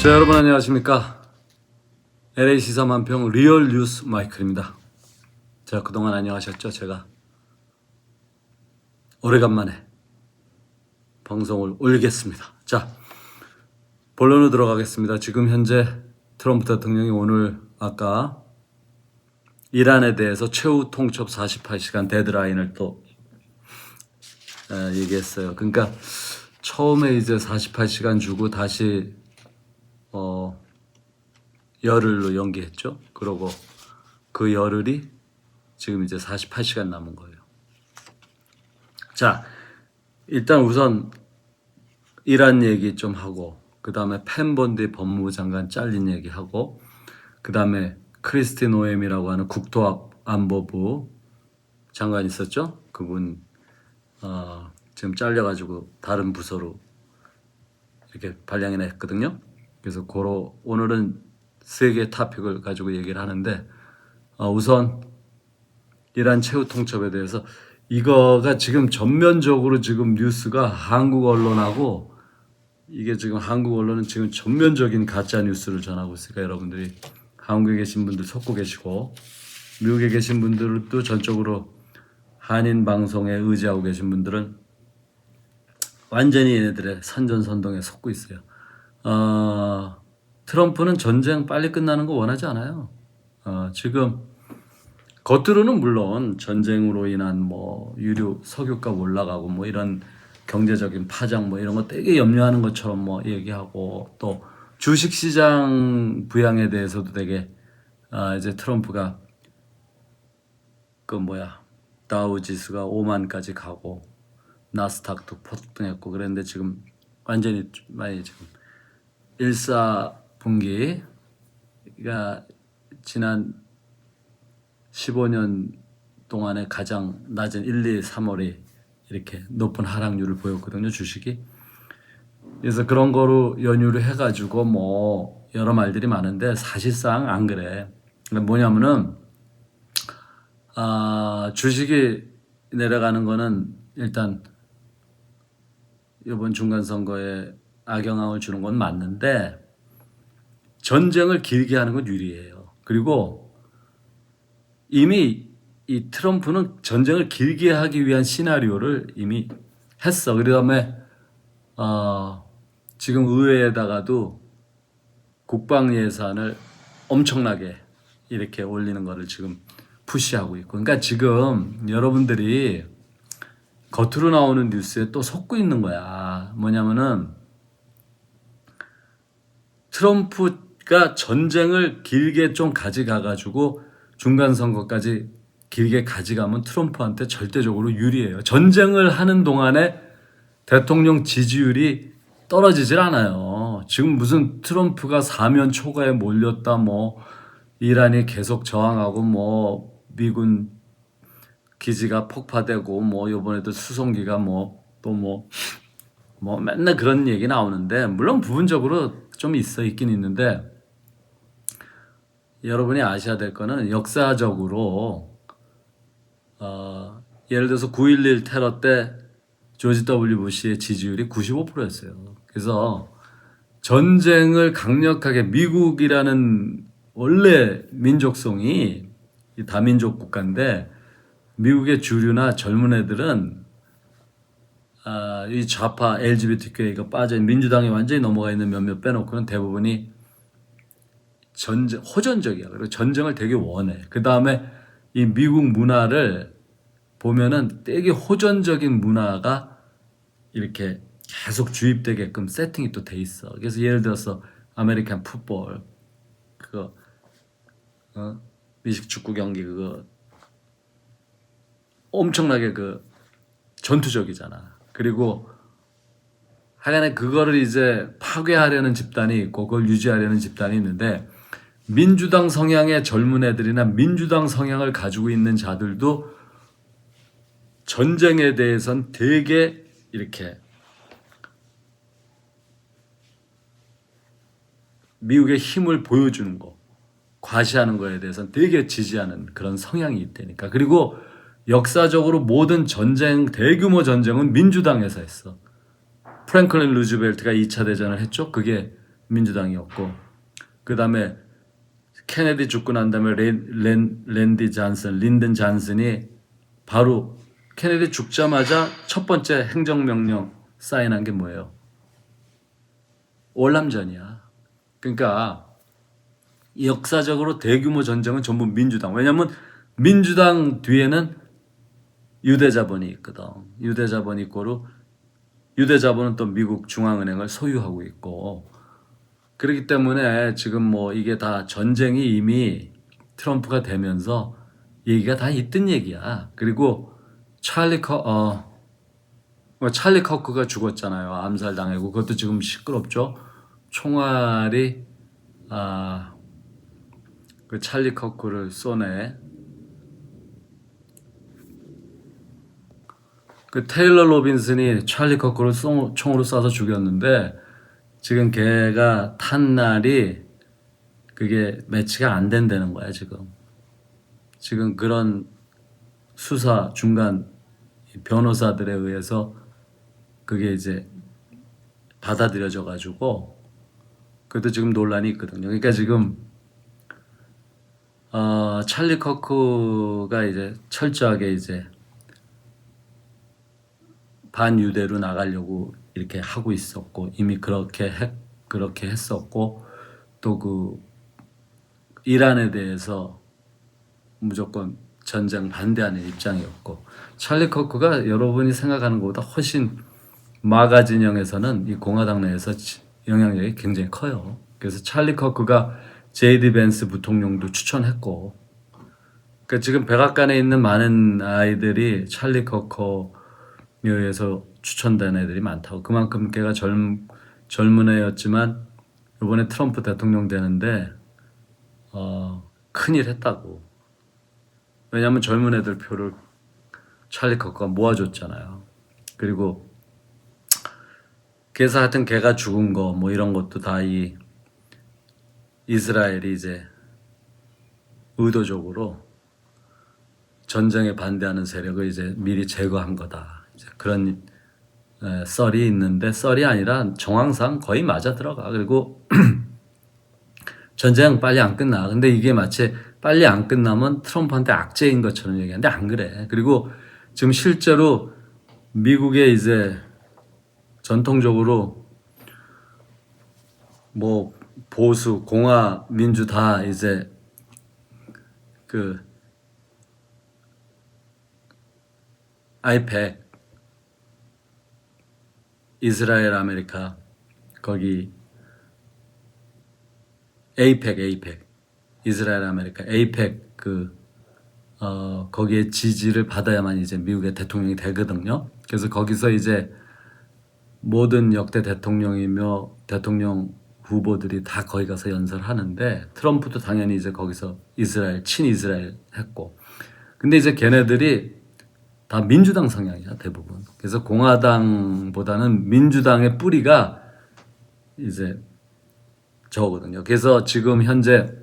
자, 여러분 안녕하십니까? LA 시사만평 리얼 뉴스 마이클입니다. 자, 그동안 안녕하셨죠? 제가 오래간만에 방송을 올리겠습니다. 자, 본론으로 들어가겠습니다. 지금 현재 트럼프 대통령이 오늘 아까 이란에 대해서 최후 통첩 48시간 데드라인을 또 얘기했어요. 그러니까 처음에 이제 48시간 주고 다시 열흘로 연기했죠. 그러고 그 열흘이 지금 이제 48시간 남은 거예요. 자, 일단 우선 이란 얘기 좀 하고, 그 다음에 펜 본디 법무부 장관 잘린 얘기하고, 그 다음에 크리스티 노엠이라고 하는 국토안보부 장관 있었죠. 그분 지금 잘려가지고 다른 부서로 이렇게 발령이 했거든요. 그래서 오늘은 세 개의 토픽을 가지고 얘기를 하는데, 우선 이란 최후 통첩에 대해서 이거가 지금 전면적으로 지금 뉴스가 한국 언론하고, 이게 지금 한국 언론은 지금 전면적인 가짜 뉴스를 전하고 있으니까 여러분들이 한국에 계신 분들 속고 계시고, 미국에 계신 분들도 전적으로 한인 방송에 의지하고 계신 분들은 완전히 얘네들의 선전선동에 속고 있어요. 트럼프는 전쟁 빨리 끝나는 거 원하지 않아요. 지금 겉으로는 물론 전쟁으로 인한 뭐 유류 석유값 올라가고 뭐 이런 경제적인 파장 뭐 이런 거 되게 염려하는 것처럼 뭐 얘기하고, 또 주식시장 부양에 대해서도 되게 이제 트럼프가 다우지수가 5만까지 가고 나스닥도 폭등했고 그랬는데 지금 완전히 많이 지금 1사분기가 지난 15년 동안에 가장 낮은 1, 2, 3월이 이렇게 높은 하락률을 보였거든요, 주식이. 그래서 그런 거로 연유를 해가지고 뭐 여러 말들이 많은데 사실상 안 그래. 그러니까 뭐냐면은 주식이 내려가는 거는 일단 이번 중간선거에 악영향을 주는 건 맞는데, 전쟁을 길게 하는 건 유리해요. 그리고 이미 이 트럼프는 전쟁을 길게 하기 위한 시나리오를 이미 했어. 그 다음에 지금 의회에다가도 국방 예산을 엄청나게 이렇게 올리는 거를 지금 푸시하고 있고, 그러니까 지금 여러분들이 겉으로 나오는 뉴스에 또 속고 있는 거야. 뭐냐면은 트럼프가 전쟁을 길게 좀 가져가가지고 중간선거까지 길게 가져가면 트럼프한테 절대적으로 유리해요. 전쟁을 하는 동안에 대통령 지지율이 떨어지질 않아요. 지금 무슨 트럼프가 사면 초과에 몰렸다, 뭐 이란이 계속 저항하고, 뭐 미군 기지가 폭파되고, 뭐 이번에도 수송기가 뭐 맨날 그런 얘기 나오는데, 물론 부분적으로 좀 있긴 있는데, 여러분이 아셔야 될 거는 역사적으로 예를 들어서 9.11 테러 때 조지 W 부시의 지지율이 95%였어요. 그래서 전쟁을 강력하게, 미국이라는 원래 민족성이 다민족 국가인데, 미국의 주류나 젊은 애들은 이 좌파 LGBTQA가 빠져있는, 민주당에 완전히 넘어가 있는 몇몇 빼놓고는 대부분이 호전적이야. 그리고 전쟁을 되게 원해. 그 다음에 이 미국 문화를 보면은 되게 호전적인 문화가 이렇게 계속 주입되게끔 세팅이 또 돼 있어. 그래서 예를 들어서 아메리칸 풋볼, 그거 미식 축구 경기, 그거 엄청나게 그 전투적이잖아. 그리고 하여간에 그거를 이제 파괴하려는 집단이 있고 그걸 유지하려는 집단이 있는데, 민주당 성향의 젊은 애들이나 민주당 성향을 가지고 있는 자들도 전쟁에 대해선 되게 이렇게 미국의 힘을 보여주는 거, 과시하는 거에 대해서는 되게 지지하는 그런 성향이 있다니까. 그리고 역사적으로 모든 전쟁, 대규모 전쟁은 민주당에서 했어. 프랭클린 루즈벨트가 2차 대전을 했죠. 그게 민주당이었고, 그 다음에 케네디 죽고 난 다음에 린든 잔슨이 바로 케네디 죽자마자 첫 번째 행정명령 사인한 게 뭐예요? 월남전이야. 그러니까 역사적으로 대규모 전쟁은 전부 민주당. 왜냐하면 민주당 뒤에는 유대자본이 있거든. 유대자본이 있고로 유대자본은 또 미국 중앙은행을 소유하고 있고, 그렇기 때문에 지금 뭐 이게 다 전쟁이 이미 트럼프가 되면서 얘기가 다 있던 얘기야. 그리고 찰리 커크가 죽었잖아요. 암살당하고. 그것도 지금 시끄럽죠. 총알이 그 찰리 커크를 쏘네. 그 테일러 로빈슨이 찰리 커크를 총으로 쏴서 죽였는데, 지금 걔가 탄 날이 그게 매치가 안 된다는 거야, 지금 그런 수사 중간 변호사들에 의해서 그게 이제 받아들여져 가지고, 그것도 지금 논란이 있거든요. 그러니까 지금 찰리 커크가 이제 철저하게 이제 반유대로 나가려고 이렇게 하고 있었고, 이미 그렇게 했었고, 또 그 이란에 대해서 무조건 전쟁 반대하는 입장이었고, 찰리 커크가 여러분이 생각하는 것보다 훨씬 마가 진영에서는 이 공화당 내에서 영향력이 굉장히 커요. 그래서 찰리 커크가 제이디 벤스 부통령도 추천했고, 그러니까 지금 백악관에 있는 많은 아이들이 찰리 커커에 의해서 추천된 애들이 많다고. 그만큼 걔가 젊은 애였지만 이번에 트럼프 대통령 되는데 큰일 했다고. 왜냐하면 젊은 애들 표를 찰리 커커가 모아줬잖아요. 그리고 그래서 하여튼 걔가 죽은 거 뭐 이런 것도 다 이 이스라엘이 이제 의도적으로 전쟁에 반대하는 세력을 이제 미리 제거한 거다. 이제 그런 썰이 있는데, 썰이 아니라 정황상 거의 맞아 들어가. 그리고 전쟁 빨리 안 끝나. 근데 이게 마치 빨리 안 끝나면 트럼프한테 악재인 것처럼 얘기하는데 안 그래. 그리고 지금 실제로 미국에 이제 전통적으로 뭐 보수, 공화, 민주 다 이제 그 아이팩, 이스라엘, 아메리카, 거기 에이펙, 이스라엘, 아메리카, 에이펙 거기에 지지를 받아야만 이제 미국의 대통령이 되거든요. 그래서 거기서 이제 모든 역대 대통령이며 대통령 후보들이 다 거기 가서 연설하는데, 트럼프도 당연히 이제 거기서 친이스라엘 했고, 근데 이제 걔네들이 다 민주당 성향이야, 대부분. 그래서 공화당보다는 민주당의 뿌리가 이제 저거거든요. 그래서 지금 현재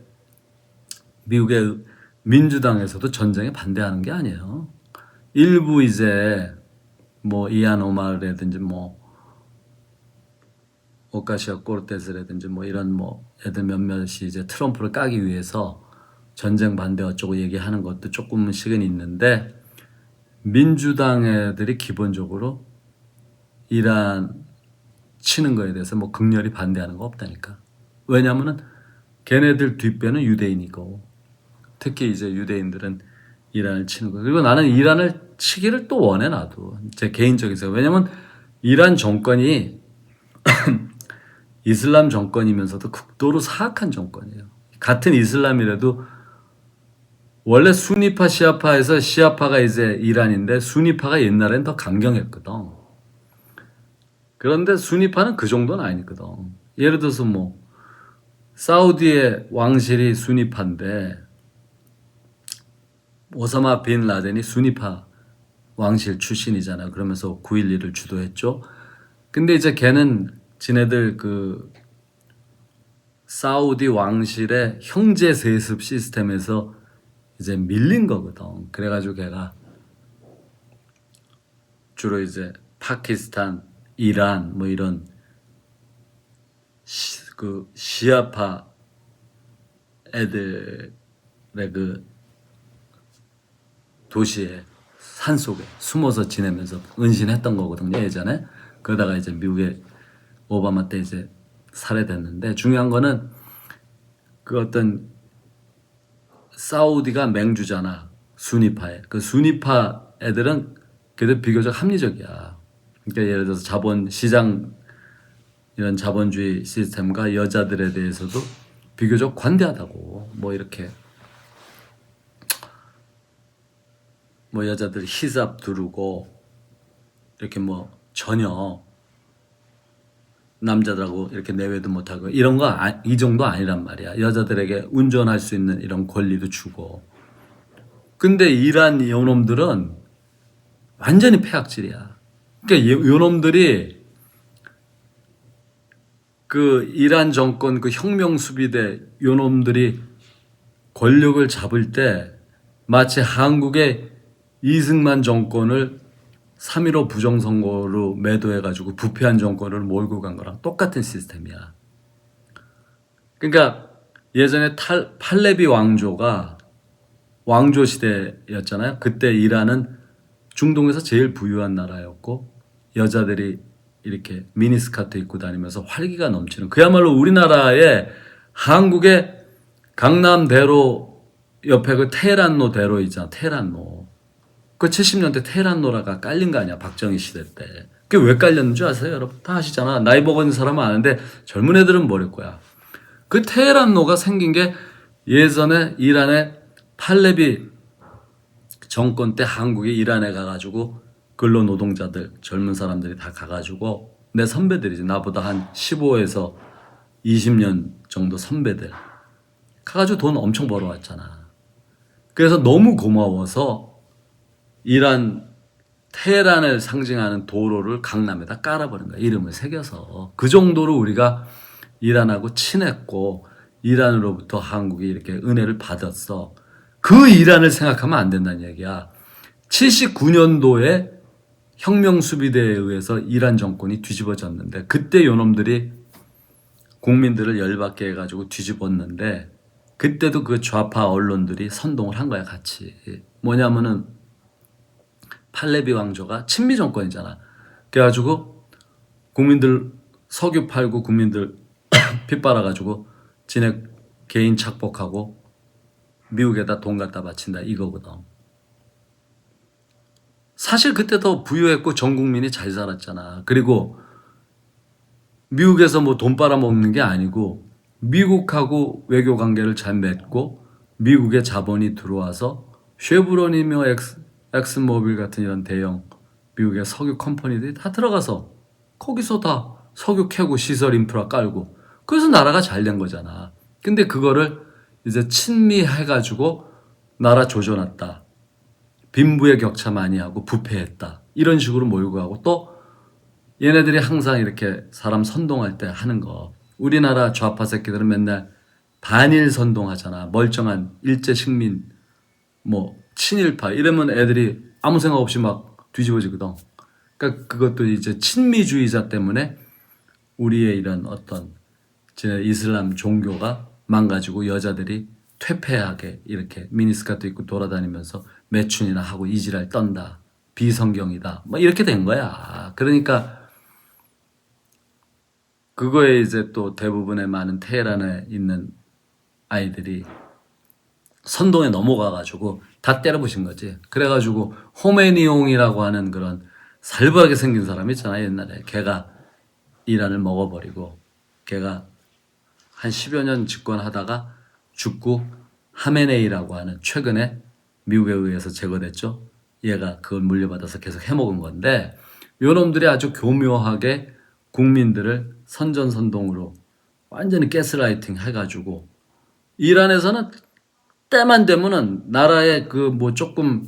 미국의 민주당에서도 전쟁에 반대하는 게 아니에요. 일부 이제 뭐 이안 오마르라든지 뭐 오카시아 코르테스라든지 뭐 이런 뭐 애들 몇몇이 이제 트럼프를 까기 위해서 전쟁 반대 어쩌고 얘기하는 것도 조금씩은 있는데, 민주당 애들이 기본적으로 이란 치는 거에 대해서 뭐 극렬히 반대하는 거 없다니까. 왜냐면은 걔네들 뒷배는 유대인이고, 특히 이제 유대인들은 이란을 치는 거. 그리고 나는 이란을 치기를 또 원해, 나도. 제 개인적인 생각. 왜냐면 이란 정권이 이슬람 정권이면서도 극도로 사악한 정권이에요. 같은 이슬람이라도 원래 수니파 시아파에서 시아파가 이제 이란인데, 수니파가 옛날엔 더 강경했거든. 그런데 수니파는 그 정도는 아니거든. 예를 들어서 뭐 사우디의 왕실이 수니파인데 오사마 빈 라덴이 수니파 왕실 출신이잖아요. 그러면서 9.11을 주도했죠. 근데 이제 걔는 지네들 그 사우디 왕실의 형제 세습 시스템에서 이제 밀린 거거든. 그래가지고 걔가 주로 이제 파키스탄, 이란 뭐 이런 그 시아파 애들의 그 도시에 산속에 숨어서 지내면서 은신했던 거거든요, 예전에. 그러다가 이제 미국에 오바마 때 이제 살해됐는데, 중요한 거는 그 어떤 사우디가 맹주잖아, 수니파에. 그 수니파 애들은 그래도 비교적 합리적이야. 그러니까 예를 들어서 시장 이런 자본주의 시스템과 여자들에 대해서도 비교적 관대하다고. 뭐 이렇게 뭐 여자들 히잡 두르고 이렇게 뭐 전혀 남자들하고 이렇게 내외도 못하고 이런 거 이 정도 아니란 말이야. 여자들에게 운전할 수 있는 이런 권리도 주고. 근데 이란 요놈들은 완전히 폐악질이야. 그러니까 요놈들이 그 이란 정권 그 혁명 수비대 요놈들이 권력을 잡을 때 마치 한국의 이승만 정권을 3.15 부정선거로 매도해가지고 부패한 정권을 몰고 간 거랑 똑같은 시스템이야. 그러니까 예전에 팔레비 왕조가 왕조 시대였잖아요. 그때 이란은 중동에서 제일 부유한 나라였고 여자들이 이렇게 미니스커트 입고 다니면서 활기가 넘치는, 그야말로 우리나라의 한국의 강남대로 옆에 그 테헤란로 대로 있잖아. 테헤란로. 그 70년대 테헤란로라가 깔린 거 아니야, 박정희 시대 때. 그게 왜 깔렸는 줄 아세요, 여러분? 다 아시잖아. 나이 먹은 사람은 아는데 젊은 애들은 모를 거야. 그 테헤란로가 생긴 게 예전에 이란의 팔레비 정권 때 한국에 이란에 가가지고 근로노동자들, 젊은 사람들이 다 가가지고, 내 선배들이지, 나보다 한 15에서 20년 정도 선배들 가가지고 돈 엄청 벌어왔잖아. 그래서 너무 고마워서 이란 테헤란을 상징하는 도로를 강남에다 깔아버린 거야. 이름을 새겨서. 그 정도로 우리가 이란하고 친했고 이란으로부터 한국이 이렇게 은혜를 받았어. 그 이란을 생각하면 안 된다는 얘기야. 79년도에 혁명수비대에 의해서 이란 정권이 뒤집어졌는데, 그때 요놈들이 국민들을 열받게 해가지고 뒤집었는데, 그때도 그 좌파 언론들이 선동을 한 거야, 같이. 뭐냐면은 팔레비 왕조가 친미 정권이잖아. 그래가지고 국민들 석유 팔고 국민들 피 빨아가지고 지네 개인 착복하고 미국에다 돈 갖다 바친다, 이거거든. 사실 그때 더 부유했고 전 국민이 잘 살았잖아. 그리고 미국에서 뭐 돈 빨아먹는 게 아니고 미국하고 외교 관계를 잘 맺고 미국의 자본이 들어와서 쉐브론이며 엑스모빌 같은 이런 대형 미국의 석유 컴퍼니들이 다 들어가서 거기서 다 석유 캐고 시설 인프라 깔고, 그래서 나라가 잘 된 거잖아. 근데 그거를 이제 친미해가지고 나라 조져놨다, 빈부의 격차 많이 하고 부패했다, 이런 식으로 몰고 가고, 또 얘네들이 항상 이렇게 사람 선동할 때 하는 거, 우리나라 좌파 새끼들은 맨날 반일 선동하잖아. 멀쩡한 일제식민 뭐 친일파 이러면 애들이 아무 생각 없이 막 뒤집어지거든. 그러니까 그것도 이제 친미주의자 때문에 우리의 이런 어떤 이슬람 종교가 망가지고 여자들이 퇴폐하게 이렇게 미니스커트 입고 돌아다니면서 매춘이나 하고 이지랄 떤다, 비성경이다, 뭐 이렇게 된 거야. 그러니까 그거에 이제 또 대부분의 많은 테헤란에 있는 아이들이 선동에 넘어가가지고 다 때려부신 거지. 그래가지고 호메니용이라고 하는 그런 살벌하게 생긴 사람 있잖아, 옛날에. 걔가 이란을 먹어버리고 걔가 한 10여 년 집권하다가 죽고, 하메네이라고 하는, 최근에 미국에 의해서 제거됐죠. 얘가 그걸 물려받아서 계속 해먹은 건데, 요놈들이 아주 교묘하게 국민들을 선전선동으로 완전히 가스라이팅 해가지고, 이란에서는 때만 되면은 나라에 그 뭐 조금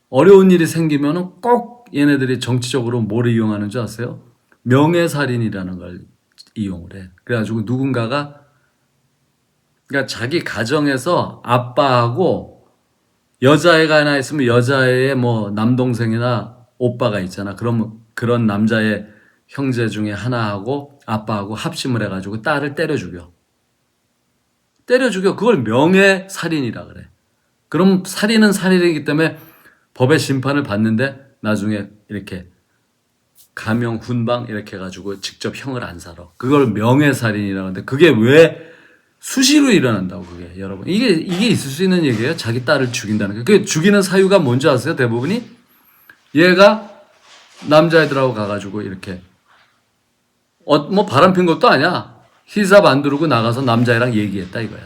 어려운 일이 생기면은 꼭 얘네들이 정치적으로 뭐를 이용하는 줄 아세요? 명예살인이라는 걸 이용을 해. 그래가지고 누군가가, 그러니까 자기 가정에서 아빠하고 여자애가 하나 있으면 여자애의 뭐 남동생이나 오빠가 있잖아. 그러면 그런 남자의 형제 중에 하나하고 아빠하고 합심을 해가지고 딸을 때려 죽여. 때려 죽여. 그걸 명예살인이라 그래. 그럼 살인은 살인이기 때문에 법의 심판을 받는데 나중에 이렇게 감형 훈방 이렇게 해가지고 직접 형을 안 살아. 그걸 명예살인이라고 하는데 그게 왜 수시로 일어난다고 그게 여러분. 이게 있을 수 있는 얘기예요. 자기 딸을 죽인다는 게. 그게 죽이는 사유가 뭔지 아세요? 대부분이 얘가 남자애들하고 가가지고 이렇게 뭐 바람핀 것도 아니야. 히잡 안 두르고 나가서 남자애랑 얘기했다 이거야.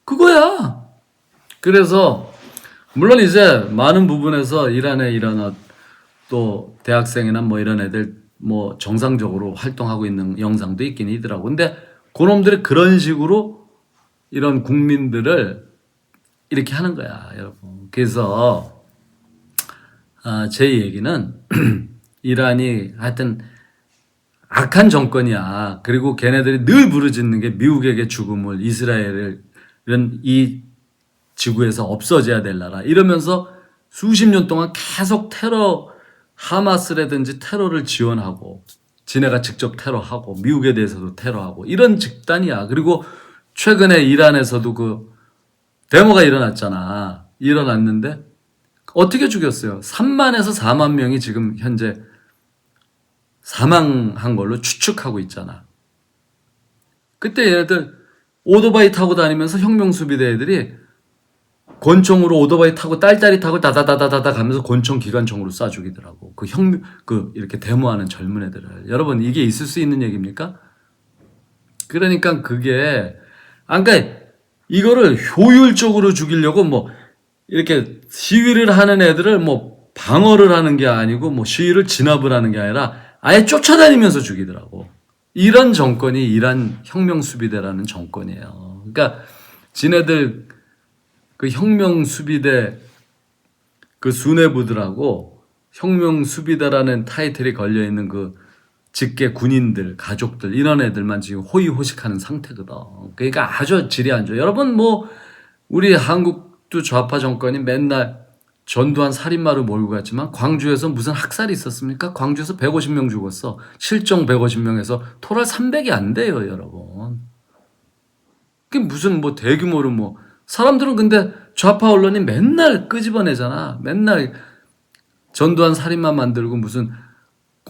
그거야. 그래서 물론 이제 많은 부분에서 이란의 이런 또 대학생이나 뭐 이런 애들 뭐 정상적으로 활동하고 있는 영상도 있긴 있더라고. 근데 그놈들이 그런 식으로 이런 국민들을 이렇게 하는 거야, 여러분. 그래서 제 얘기는 이란이 하여튼 악한 정권이야. 그리고 걔네들이 늘 부르짖는 게 미국에게 죽음을, 이스라엘은 이 지구에서 없어져야 될 나라. 이러면서 수십 년 동안 계속 하마스라든지 테러를 지원하고, 지네가 직접 테러하고, 미국에 대해서도 테러하고, 이런 집단이야. 그리고 최근에 이란에서도 그 데모가 일어났잖아. 일어났는데, 어떻게 죽였어요? 3만에서 4만 명이 지금 현재 사망한 걸로 추측하고 있잖아. 그때 얘네들 오토바이 타고 다니면서 혁명수비대 애들이 권총으로 오토바이 타고 딸딸이 타고 다다다다다다 가면서 권총 기관총으로 쏴 죽이더라고. 이렇게 데모하는 젊은 애들을. 여러분, 이게 있을 수 있는 얘기입니까? 그러니까 그러니까 이거를 효율적으로 죽이려고 뭐 이렇게 시위를 하는 애들을 뭐 방어를 하는 게 아니고 뭐 시위를 진압을 하는 게 아니라 아예 쫓아다니면서 죽이더라고. 이런 정권이 이란 혁명수비대라는 정권이에요. 그러니까 지네들 그 혁명수비대 그 수뇌부들하고 혁명수비대라는 타이틀이 걸려있는 그 직계 군인들, 가족들 이런 애들만 지금 호의호식하는 상태거든. 그러니까 아주 질이 안 좋아. 여러분 뭐 우리 한국도 좌파 정권이 맨날 전두환 살인마로 몰고 갔지만 광주에서 무슨 학살이 있었습니까? 광주에서 150명 죽었어. 실종 150명에서 토탈 300이 안 돼요, 여러분. 그게 무슨 뭐 대규모로 뭐 사람들은 근데 좌파 언론이 맨날 끄집어내잖아. 맨날 전두환 살인마 만들고 무슨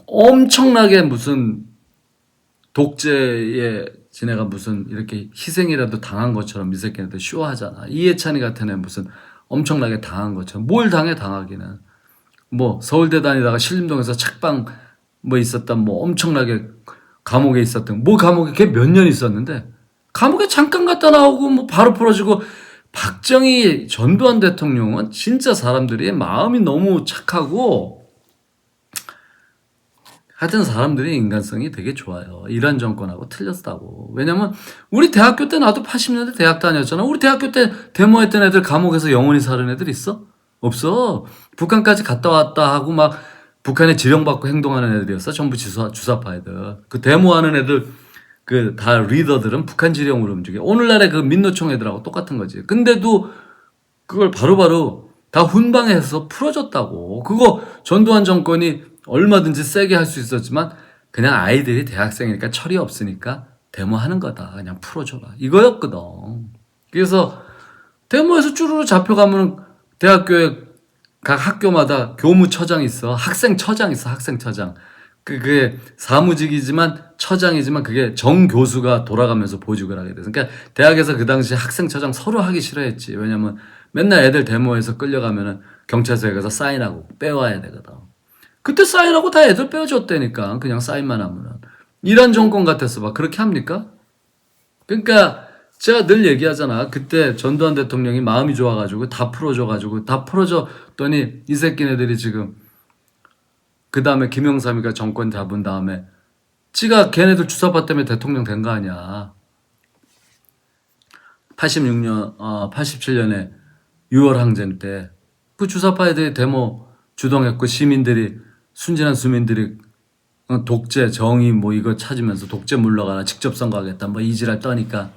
엄청나게 무슨 독재에 지네가 무슨 이렇게 희생이라도 당한 것처럼 이 새끼한테 쇼하잖아. 이해찬이 같은 애 무슨 엄청나게 당한 것처럼. 뭘 당하기는. 뭐 서울대 다니다가 신림동에서 책방 뭐 있었던 뭐 엄청나게 감옥에 있었던 뭐 감옥에 걔 몇 년 있었는데 감옥에 잠깐 갔다 나오고 뭐 바로 풀어지고. 박정희 전두환 대통령은 진짜 사람들이 마음이 너무 착하고 하여튼 사람들이 인간성이 되게 좋아요. 이란 정권하고 틀렸다고. 왜냐면 우리 대학교 때 나도 80년대 대학 다녔잖아. 우리 대학교 때 데모했던 애들 감옥에서 영원히 살은 애들 있어? 없어. 북한까지 갔다 왔다 하고 막 북한에 지령받고 행동하는 애들이었어. 전부 주사파 애들. 그 데모하는 애들 그 다 리더들은 북한 지령으로 움직여. 오늘날의 그 민노총 애들하고 똑같은 거지. 근데도 그걸 바로바로 다 훈방해서 풀어줬다고. 그거 전두환 정권이 얼마든지 세게 할 수 있었지만 그냥 아이들이 대학생이니까 철이 없으니까 데모하는 거다. 그냥 풀어줘라. 이거였거든. 그래서 데모에서 쭈루루 잡혀가면 대학교에 각 학교마다 교무처장 있어. 학생처장 있어. 학생처장. 그게 사무직이지만 처장이지만 그게 정 교수가 돌아가면서 보직을 하게 돼서. 그러니까 대학에서 그 당시 학생처장 서로 하기 싫어했지. 왜냐면 맨날 애들 데모에서 끌려가면은 경찰서에 가서 사인하고 빼와야 되거든. 그때 사인하고 다 애들 빼줘줬다니까. 그냥 사인만 하면은. 이란 정권 같았어. 막 그렇게 합니까? 그러니까 제가 늘 얘기하잖아. 그때 전두환 대통령이 마음이 좋아가지고 다 풀어줘가지고 다 풀어줬더니 이 새끼네들이 지금 그 다음에 김영삼이가 정권 잡은 다음에 지가 걔네들 주사파 때문에 대통령 된 거 아니야. 87년에 6월 항쟁 때 그 주사파 애들이 데모 주동했고 시민들이 순진한 시민들이 독재 정의 뭐 이거 찾으면서 독재 물러가나 직접 선거하겠다 뭐 이지랄 떠니까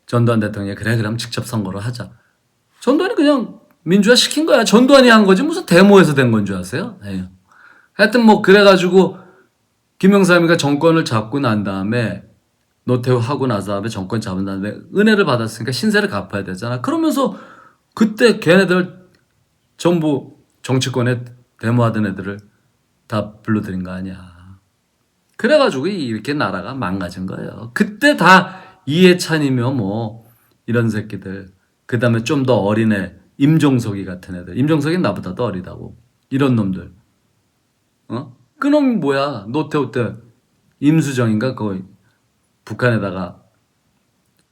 전두환 대통령이 그래 그럼 직접 선거로 하자. 전두환이 그냥 민주화 시킨 거야. 전두환이 한 거지 무슨 데모에서 된 건 줄 아세요? 에휴. 하여튼 뭐 그래가지고 김영삼이가 정권을 잡고 난 다음에 노태우 하고 나서 다음에 정권 잡은 다음에 은혜를 받았으니까 신세를 갚아야 되잖아. 그러면서 그때 걔네들 전부 정치권에 데모하던 애들을 다 불러들인 거 아니야. 그래가지고 이렇게 나라가 망가진 거예요. 그때 다 이해찬이며 뭐 이런 새끼들, 그 다음에 좀 더 어린애 임종석이 같은 애들, 임종석이 나보다 더 어리다고, 이런 놈들. 그놈이 뭐야. 노태우 때 임수정인가 거의 북한에다가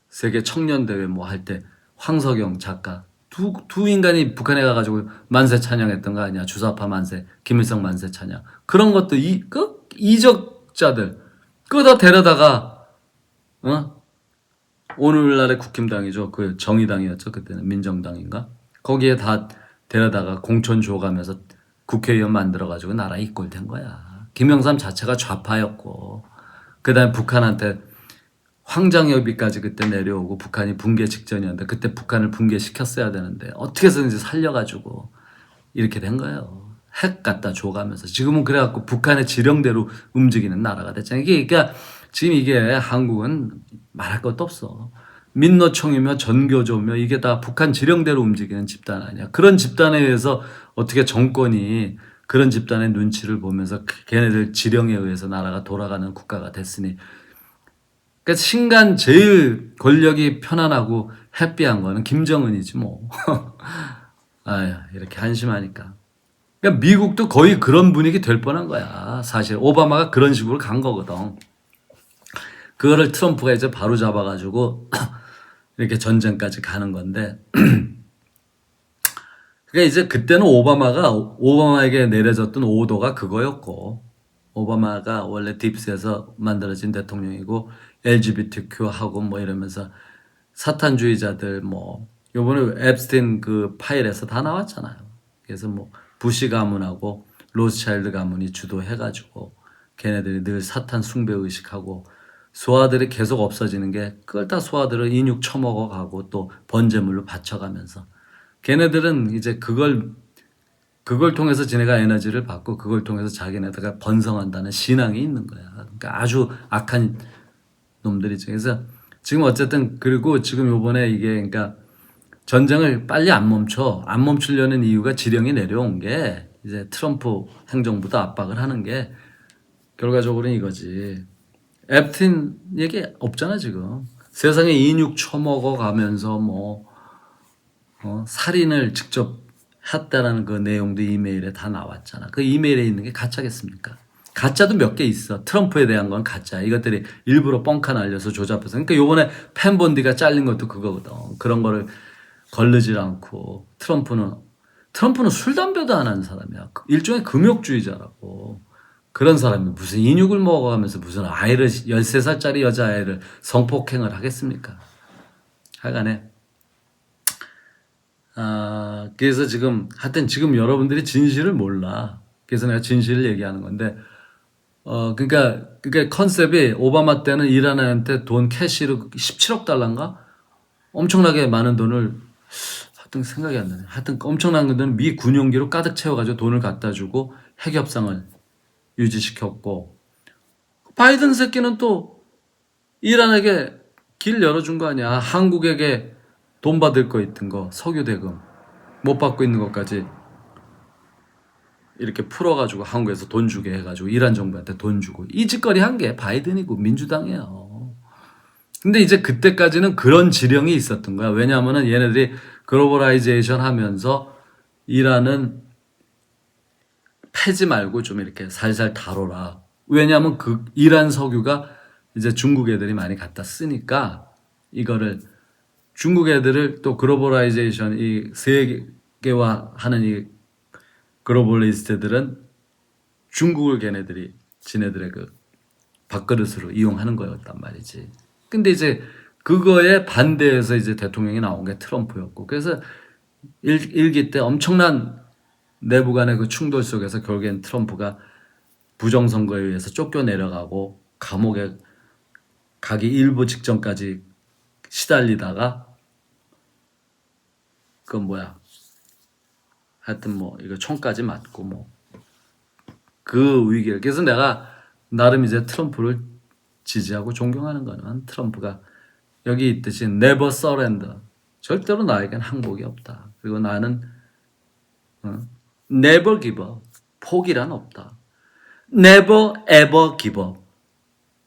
세계 청년대회 뭐 할 때 황석영 작가 두 인간이 북한에 가가지고 만세 찬양했던 거 아니야. 주사파 만세, 김일성 만세 찬양. 그런 것도 이적자들 그거 다 데려다가 오늘날의 국힘당이죠. 그 정의당이었죠. 그때는 민정당인가. 거기에 다 데려다가 공천 줘가면서 국회의원 만들어가지고 나라 이꼴된 거야. 김영삼 자체가 좌파였고, 그 다음에 북한한테 황장엽이까지 그때 내려오고 북한이 붕괴 직전이었는데 그때 북한을 붕괴시켰어야 되는데 어떻게 해서든지 살려가지고 이렇게 된 거예요. 핵 갖다 줘가면서 지금은 그래갖고 북한의 지령대로 움직이는 나라가 됐잖아요. 그러니까 지금 이게 한국은 말할 것도 없어. 민노총이며 전교조며 이게 다 북한 지령대로 움직이는 집단 아니야. 그런 집단에 의해서 어떻게 정권이 그런 집단의 눈치를 보면서 걔네들 지령에 의해서 나라가 돌아가는 국가가 됐으니, 그러니까 신간 제일 권력이 편안하고 해피한 거는 김정은이지 뭐. 아유, 이렇게 한심하니까. 그러니까 미국도 거의 그런 분위기 될 뻔한 거야. 사실 오바마가 그런 식으로 간 거거든. 그거를 트럼프가 이제 바로 잡아가지고 이렇게 전쟁까지 가는 건데. 그러니까 이제 그때는 오바마에게 내려졌던 오도가 그거였고, 오바마가 원래 딥스에서 만들어진 대통령이고 LGBTQ하고 뭐 이러면서 사탄주의자들 뭐 요번에 앱스틴 그 파일에서 다 나왔잖아요. 그래서 뭐 부시 가문하고 로스차일드 가문이 주도해가지고 걔네들이 늘 사탄 숭배 의식하고 소아들이 계속 없어지는 게 그걸 다 소아들을 인육 처먹어 가고 또 번제물로 바쳐가면서 걔네들은 이제 그걸 통해서 지네가 에너지를 받고 그걸 통해서 자기네들가 번성한다는 신앙이 있는 거야. 그러니까 아주 악한 놈들이죠. 그래서 지금 어쨌든 그리고 지금 요번에 이게 그러니까 전쟁을 빨리 안 멈추려는 이유가 지령이 내려온 게 이제 트럼프 행정부도 압박을 하는 게 결과적으로는 이거지. 앱틴 얘기 없잖아 지금. 세상에 인육 처먹어 가면서 뭐 살인을 직접 했다라는 그 내용도 이메일에 다 나왔잖아. 그 이메일에 있는 게 가짜겠습니까? 가짜도 몇 개 있어. 트럼프에 대한 건 가짜. 이것들이 일부러 뻥카 날려서 조잡해서. 그러니까 요번에 펜본디가 잘린 것도 그거거든. 그런 거를 거르질 않고 트럼프는 술 담배도 안 하는 사람이야. 일종의 금욕주의자라고. 그런 사람이 무슨 인육을 먹어가면서 무슨 아이를 13살짜리 여자아이를 성폭행을 하겠습니까? 하여간에 그래서 하여튼 지금 여러분들이 진실을 몰라. 그래서 내가 진실을 얘기하는 건데, 그러니까 컨셉이 오바마 때는 이란한테 돈 캐시로 17억 달러인가? 엄청나게 많은 돈을, 하여튼 생각이 안 나네. 하여튼 엄청난 돈은 미 군용기로 가득 채워가지고 돈을 갖다 주고 핵 협상을 유지시켰고, 바이든 새끼는 또 이란에게 길 열어준 거 아니야. 한국에게 돈 받을 거 있던 거, 석유 대금 못 받고 있는 것까지 이렇게 풀어가지고 한국에서 돈 주게 해가지고 이란 정부한테 돈 주고 이 짓거리 한 게 바이든이고 민주당이에요. 근데 이제 그때까지는 그런 지령이 있었던 거야. 왜냐하면은 얘네들이 글로벌라이제이션 하면서 이란은 패지 말고 좀 이렇게 살살 다뤄라. 왜냐하면 그 이란 석유가 이제 중국 애들이 많이 갖다 쓰니까 이거를 중국 애들을 또 글로벌라이제이션 이 세계화하는 이 글로벌리스트들은 중국을 걔네들이 지네들의 그 밥그릇으로 이용하는 거였단 말이지. 근데 이제 그거에 반대해서 이제 대통령이 나온 게 트럼프였고, 그래서 일기 때 엄청난 내부 간의 그 충돌 속에서 결국엔 트럼프가 부정선거에 의해서 쫓겨내려가고 감옥에 가기 일부 직전까지 시달리다가 하여튼 뭐 이거 총까지 맞고 뭐 그 위기를. 그래서 내가 나름 이제 트럼프를 지지하고 존경하는 거는 트럼프가 여기 있듯이 never surrender. 절대로 나에겐 항복이 없다. 그리고 나는 never give up. 포기란 없다. never ever give up.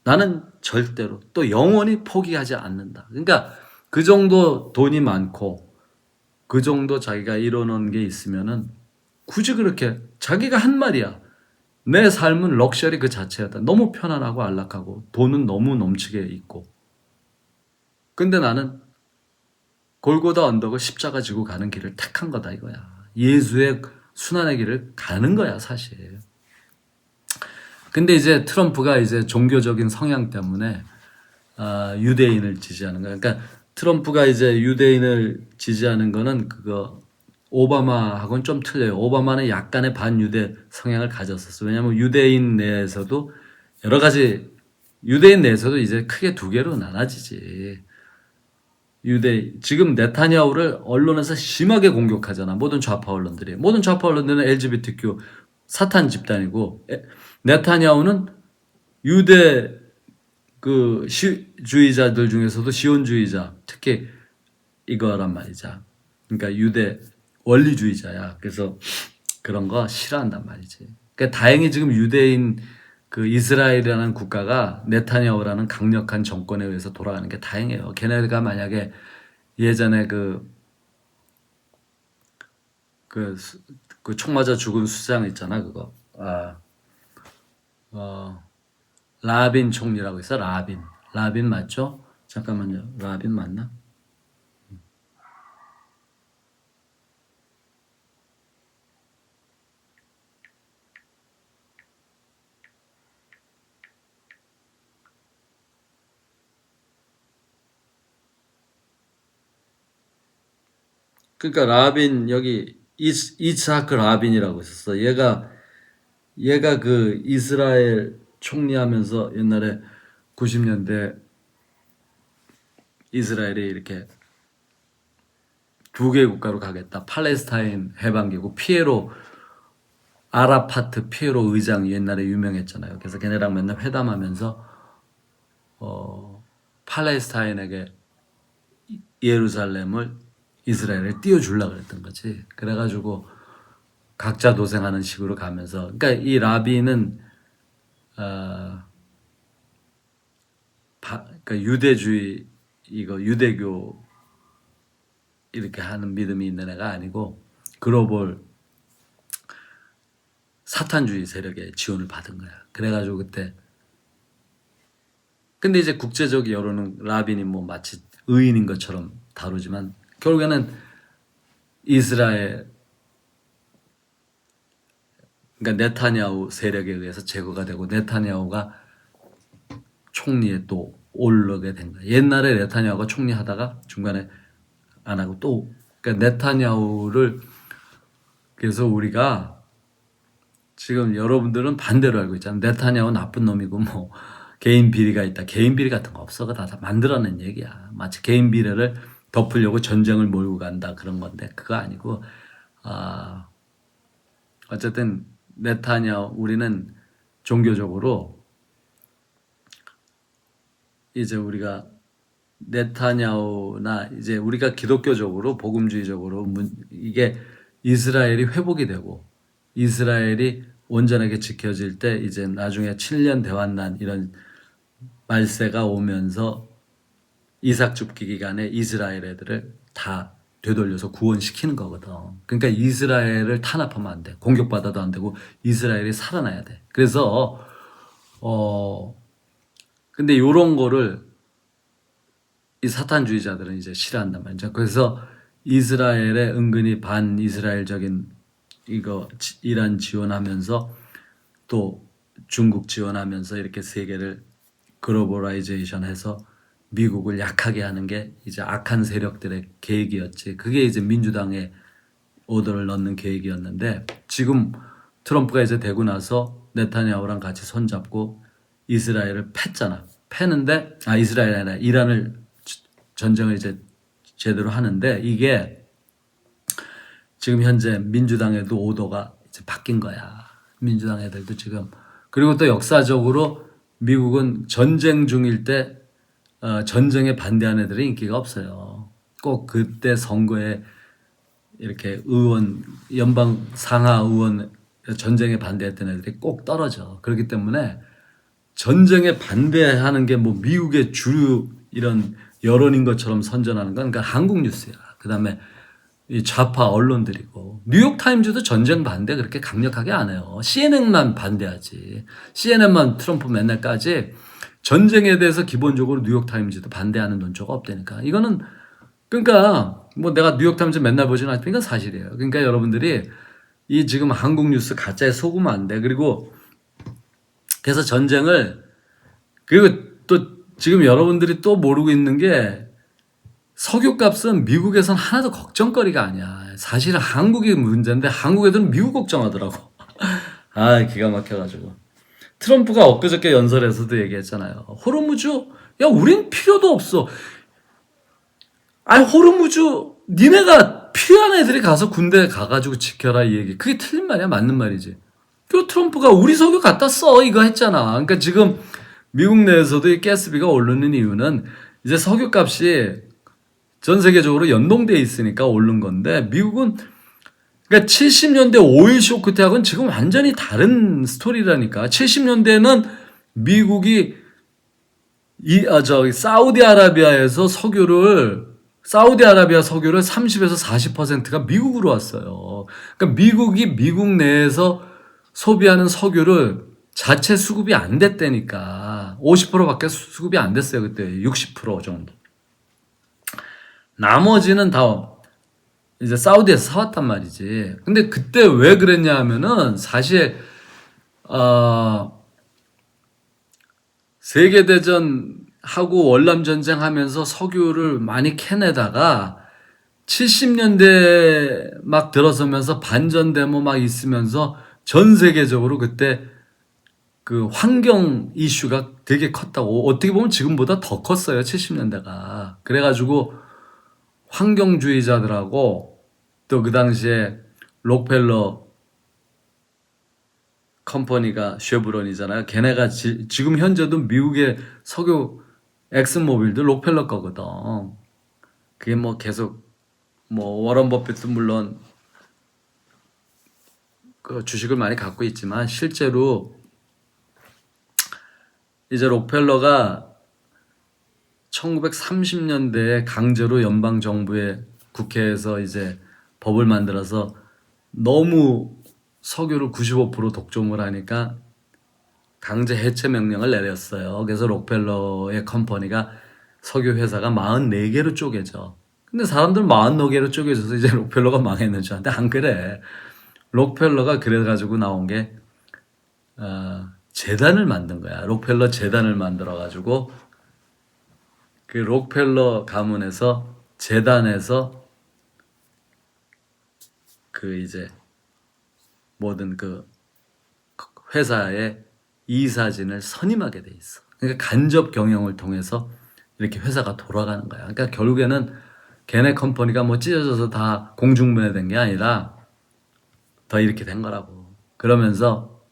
나는 절대로 또 영원히 포기하지 않는다. 그러니까 그 정도 돈이 많고 그 정도 자기가 이뤄놓은 게 있으면은 굳이 그렇게 자기가 한 말이야. 내 삶은 럭셔리 그 자체였다. 너무 편안하고 안락하고 돈은 너무 넘치게 있고. 근데 나는 골고다 언덕을 십자가 지고 가는 길을 택한 거다 이거야. 예수의 순환의 길을 가는 거야 사실. 근데 이제 트럼프가 이제 종교적인 성향 때문에 유대인을 지지하는 거야. 그러니까 트럼프가 이제 유대인을 지지하는 거는 그거 오바마하고는 좀 틀려요. 오바마는 약간의 반유대 성향을 가졌었어. 왜냐하면 유대인 내에서도 여러 가지 유대인 내에서도 이제 크게 두 개로 나눠지지. 지금 네타냐후를 언론에서 심하게 공격하잖아. 모든 좌파 언론들이. 모든 좌파 언론들은 LGBTQ 사탄 집단이고 네타냐후는 유대 그 주의자들 중에서도 시온주의자, 특히 이거란 말이죠. 그러니까 유대 원리주의자야. 그래서 그런 거 싫어한단 말이지. 그러니까 다행히 지금 유대인 그 이스라엘이라는 국가가 네타냐후라는 강력한 정권에 의해서 돌아가는 게 다행이에요. 걔네가 만약에 예전에 그 총 맞아 죽은 수장 있잖아, 그거. 라빈 총리라고 있어, 라빈. 라빈 맞죠? 잠깐만요. 라빈 맞나? 그러니까 라빈 여기 이츠하크 라빈이라고 있었어. 얘가 그 이스라엘 총리하면서 옛날에 90년대 이스라엘이 이렇게 두 개의 국가로 가겠다. 팔레스타인 해방기구 피에로 아라파트 피에로 의장이 옛날에 유명했잖아요. 그래서 걔네랑 맨날 회담하면서 팔레스타인에게 예루살렘을 이스라엘에 띄워주려고 그랬던 거지. 그래가지고 각자 도생하는 식으로 가면서 그러니까 이 라비는 그러니까 유대주의 이거 유대교 이렇게 하는 믿음이 있는 애가 아니고 글로벌 사탄주의 세력의 지원을 받은 거야. 그래가지고 그때 근데 이제 국제적 여론은 라빈이 뭐 마치 의인인 것처럼 다루지만 결국에는 이스라엘 그러니까 네타냐후 세력에 의해서 제거가 되고 네타냐후가 총리에 또 오르게 된 거야. 옛날에 네타냐후가 총리하다가 중간에 안 하고 또 그러니까 네타냐후를 그래서 우리가 지금 여러분들은 반대로 알고 있잖아. 네타냐후 나쁜 놈이고 뭐 개인 비리가 있다. 개인 비리 같은 거 없어. 다 만들어낸 얘기야. 마치 개인 비리를 덮으려고 전쟁을 몰고 간다 그런 건데 그거 아니고 어쨌든 네타냐후 우리는 종교적으로 이제 우리가 네타냐후나 이제 우리가 기독교적으로 복음주의적으로 이게 이스라엘이 회복이 되고 이스라엘이 온전하게 지켜질 때 이제 나중에 7년 대환란 이런 말세가 오면서 이삭 줍기 기간에 이스라엘 애들을 다 되돌려서 구원시키는 거거든. 그러니까 이스라엘을 탄압하면 안 돼. 공격받아도 안 되고 이스라엘이 살아나야 돼. 그래서 근데 요런 거를 이 사탄주의자들은 이제 싫어한단 말이죠. 그래서 이스라엘에 은근히 반이스라엘적인 이란 지원하면서 또 중국 지원하면서 이렇게 세계를 글로벌라이제이션 해서 미국을 약하게 하는 게 이제 악한 세력들의 계획이었지. 그게 이제 민주당의 오더를 넣는 계획이었는데 지금 트럼프가 이제 되고 나서 네타냐후랑 같이 손잡고 이스라엘을 팼잖아. 패는데 이스라엘이 아니라 이란을 전쟁을 이제 제대로 하는데 이게 지금 현재 민주당에도 오더가 이제 바뀐 거야. 민주당 애들도 지금 그리고 또 역사적으로 미국은 전쟁 중일 때 전쟁에 반대하는 애들이 인기가 없어요. 꼭 그때 선거에 이렇게 의원, 연방 상하 의원 전쟁에 반대했던 애들이 꼭 떨어져. 그렇기 때문에 전쟁에 반대하는 게 뭐 미국의 주류 이런 여론인 것처럼 선전하는 건 그러니까 한국 뉴스야. 그다음에 이 좌파 언론들이고 뉴욕 타임즈도 전쟁 반대 그렇게 강력하게 안 해요. CNN만 반대하지. CNN만 트럼프 맨날 까지 전쟁에 대해서 기본적으로 뉴욕 타임즈도 반대하는 논조가 없다니까. 이거는 그러니까 뭐 내가 뉴욕 타임즈 맨날 보지는 않지만 이건 사실이에요. 그러니까 여러분들이 이 지금 한국 뉴스 가짜에 속으면 안 돼. 그리고 그래서 전쟁을 그리고 또 지금 여러분들이 또 모르고 있는 게 석유값은 미국에선 하나도 걱정거리가 아니야. 사실은 한국이 문제인데 한국 애들은 미국 걱정하더라고. 아 기가 막혀가지고. 트럼프가 엊그저께 연설에서도 얘기했잖아요. 호르무즈? 야 우린 필요도 없어. 아니 호르무즈 니네가 필요한 애들이 가서 군대에 가가지고 지켜라 이 얘기. 그게 틀린 말이야. 맞는 말이지. 그 트럼프가 우리 석유 갖다 써 이거 했잖아. 그러니까 지금 미국 내에서도 이 가스비가 오르는 이유는 이제 석유값이 전 세계적으로 연동돼 있으니까 오른 건데 미국은 그러니까 70년대 오일 쇼크 때하고는 지금 완전히 다른 스토리라니까. 70년대는 미국이 사우디아라비아에서 사우디아라비아 석유를 30에서 40%가 미국으로 왔어요. 그러니까 미국이 미국 내에서 소비하는 석유를 자체 수급이 안 됐다니까. 50%밖에 수급이 안 됐어요. 그때 60% 정도. 나머지는 다 이제 사우디에서 사왔단 말이지. 근데 그때 왜 그랬냐 하면은 사실 세계대전 하고 월남전쟁 하면서 석유를 많이 캐내다가 70년대 막 들어서면서 반전데모 막 있으면서 전 세계적으로 그때 그 환경 이슈가 되게 컸다고. 어떻게 보면 지금보다 더 컸어요. 70년대가. 그래가지고 환경주의자들하고 또 그 당시에 록펠러 컴퍼니가 쉐브론이잖아요. 걔네가 지금 현재도 미국의 석유 엑슨모빌도 록펠러 거거든. 그게 뭐 계속 뭐 워런 버핏도 물론 그 주식을 많이 갖고 있지만 실제로 이제 록펠러가 1930년대에 강제로 연방정부의 국회에서 이제 법을 만들어서 너무 석유를 95% 독점을 하니까 강제 해체 명령을 내렸어요. 그래서 록펠러의 컴퍼니가 석유 회사가 44개로 쪼개져. 근데 사람들 44개로 쪼개져서 이제 록펠러가 망했는 줄 알았는데 안 그래. 록펠러가 그래가지고 나온 게 재단을 만든 거야. 록펠러 재단을 만들어가지고 그 록펠러 가문에서 재단에서 그 이제 모든 그 회사의 이사진을 선임하게 돼 있어. 그러니까 간접 경영을 통해서 이렇게 회사가 돌아가는 거야. 그러니까 결국에는 걔네 컴퍼니가 뭐 찢어져서 다 공중분해된 게 아니라 더 이렇게 된 거라고. 그러면서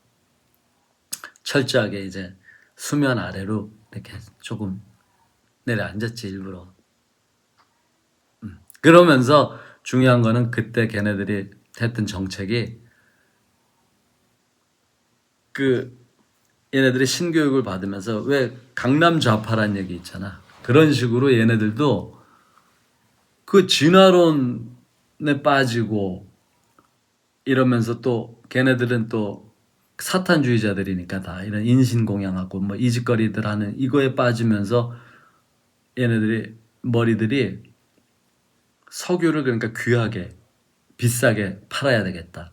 철저하게 이제 수면 아래로 이렇게 조금 내려앉았지 일부러. 그러면서 중요한 거는 그때 걔네들이 했던 정책이 그 얘네들이 신교육을 받으면서 왜 강남 좌파란 얘기 있잖아. 그런 식으로 얘네들도 그 진화론에 빠지고 이러면서 또 걔네들은 또 사탄주의자들이니까 다 이런 인신공양하고 뭐 이 짓거리들 하는 이거에 빠지면서 얘네들이 머리들이 석유를 그러니까 귀하게 비싸게 팔아야 되겠다.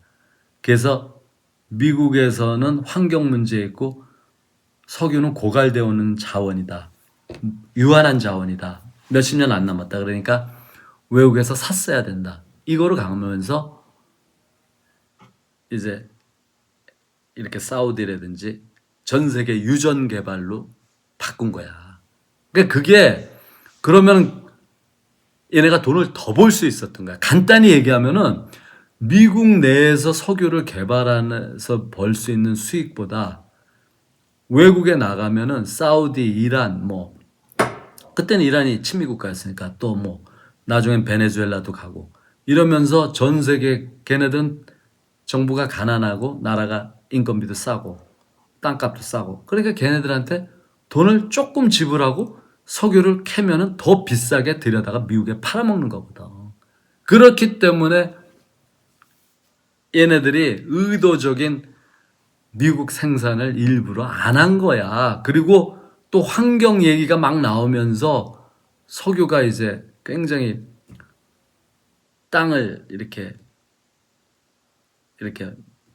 그래서 미국에서는 환경 문제 있고 석유는 고갈되어 오는 자원이다. 유한한 자원이다. 몇십 년 안 남았다. 그러니까 외국에서 샀어야 된다. 이거를 강하면서 이제 이렇게 사우디라든지 전 세계 유전 개발로 바꾼 거야. 그러니까 그게 그러면 얘네가 돈을 더 벌 수 있었던 거야. 간단히 얘기하면은 미국 내에서 석유를 개발해서 벌 수 있는 수익보다 외국에 나가면은 사우디, 이란 뭐 그때는 이란이 친미 국가였으니까 또 뭐 나중엔 베네수엘라도 가고 이러면서 전 세계 걔네들은 정부가 가난하고 나라가 인건비도 싸고 땅값도 싸고 그러니까 걔네들한테 돈을 조금 지불하고 석유를 캐면은 더 비싸게 들여다가 미국에 팔아먹는 거거든. 그렇기 때문에 얘네들이 의도적인 미국 생산을 일부러 안 한 거야. 그리고 또 환경 얘기가 막 나오면서 석유가 이제 굉장히 땅을 이렇게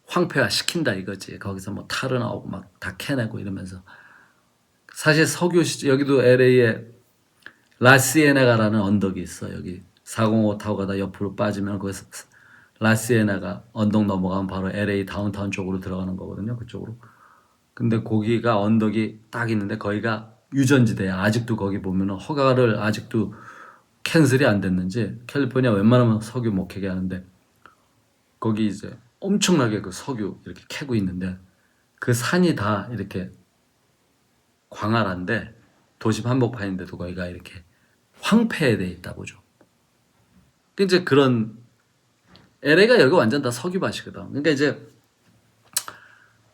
황폐화 시킨다 이거지. 거기서 뭐 탈은 나오고 막 다 캐내고 이러면서. 사실 석유 여기도 LA에 라시에나가라는 언덕이 있어. 여기 405 타고 가다 옆으로 빠지면 거기서 라시에나가 언덕 넘어가면 바로 LA 다운타운 쪽으로 들어가는 거거든요. 그쪽으로. 근데 거기가 언덕이 딱 있는데 거기가 유전지대야. 아직도 거기 보면은 허가를 아직도 캔슬이 안 됐는지 캘리포니아 웬만하면 석유 못 캐게 하는데 거기 이제 엄청나게 그 석유 이렇게 캐고 있는데 그 산이 다 이렇게 광활한데 도심 한복판인데도 거기가 이렇게 황폐돼 있다 보죠. 이제 그런 LA가 여기 완전 다 석유밭이거든. 그러니까 이제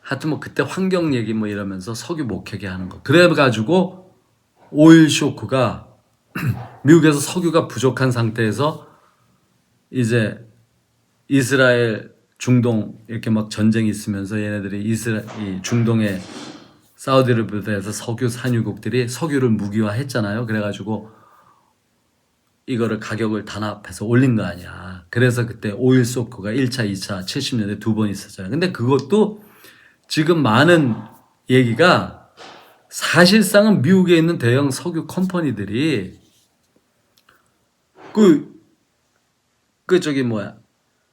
하여튼 뭐 그때 환경 얘기 뭐 이러면서 석유 못 캐게 하는 거. 그래가지고 오일 쇼크가 미국에서 석유가 부족한 상태에서 이제 이스라엘, 중동 이렇게 막 전쟁이 있으면서 얘네들이 이 중동의 사우디아라비아에서 석유 산유국들이 석유를 무기화했잖아요. 그래가지고 이거를 가격을 단합해서 올린 거 아니야. 그래서 그때 오일 쇼크가 1차, 2차 70년대 두 번 있었잖아요. 근데 그것도 지금 많은 얘기가 사실상은 미국에 있는 대형 석유 컴퍼니들이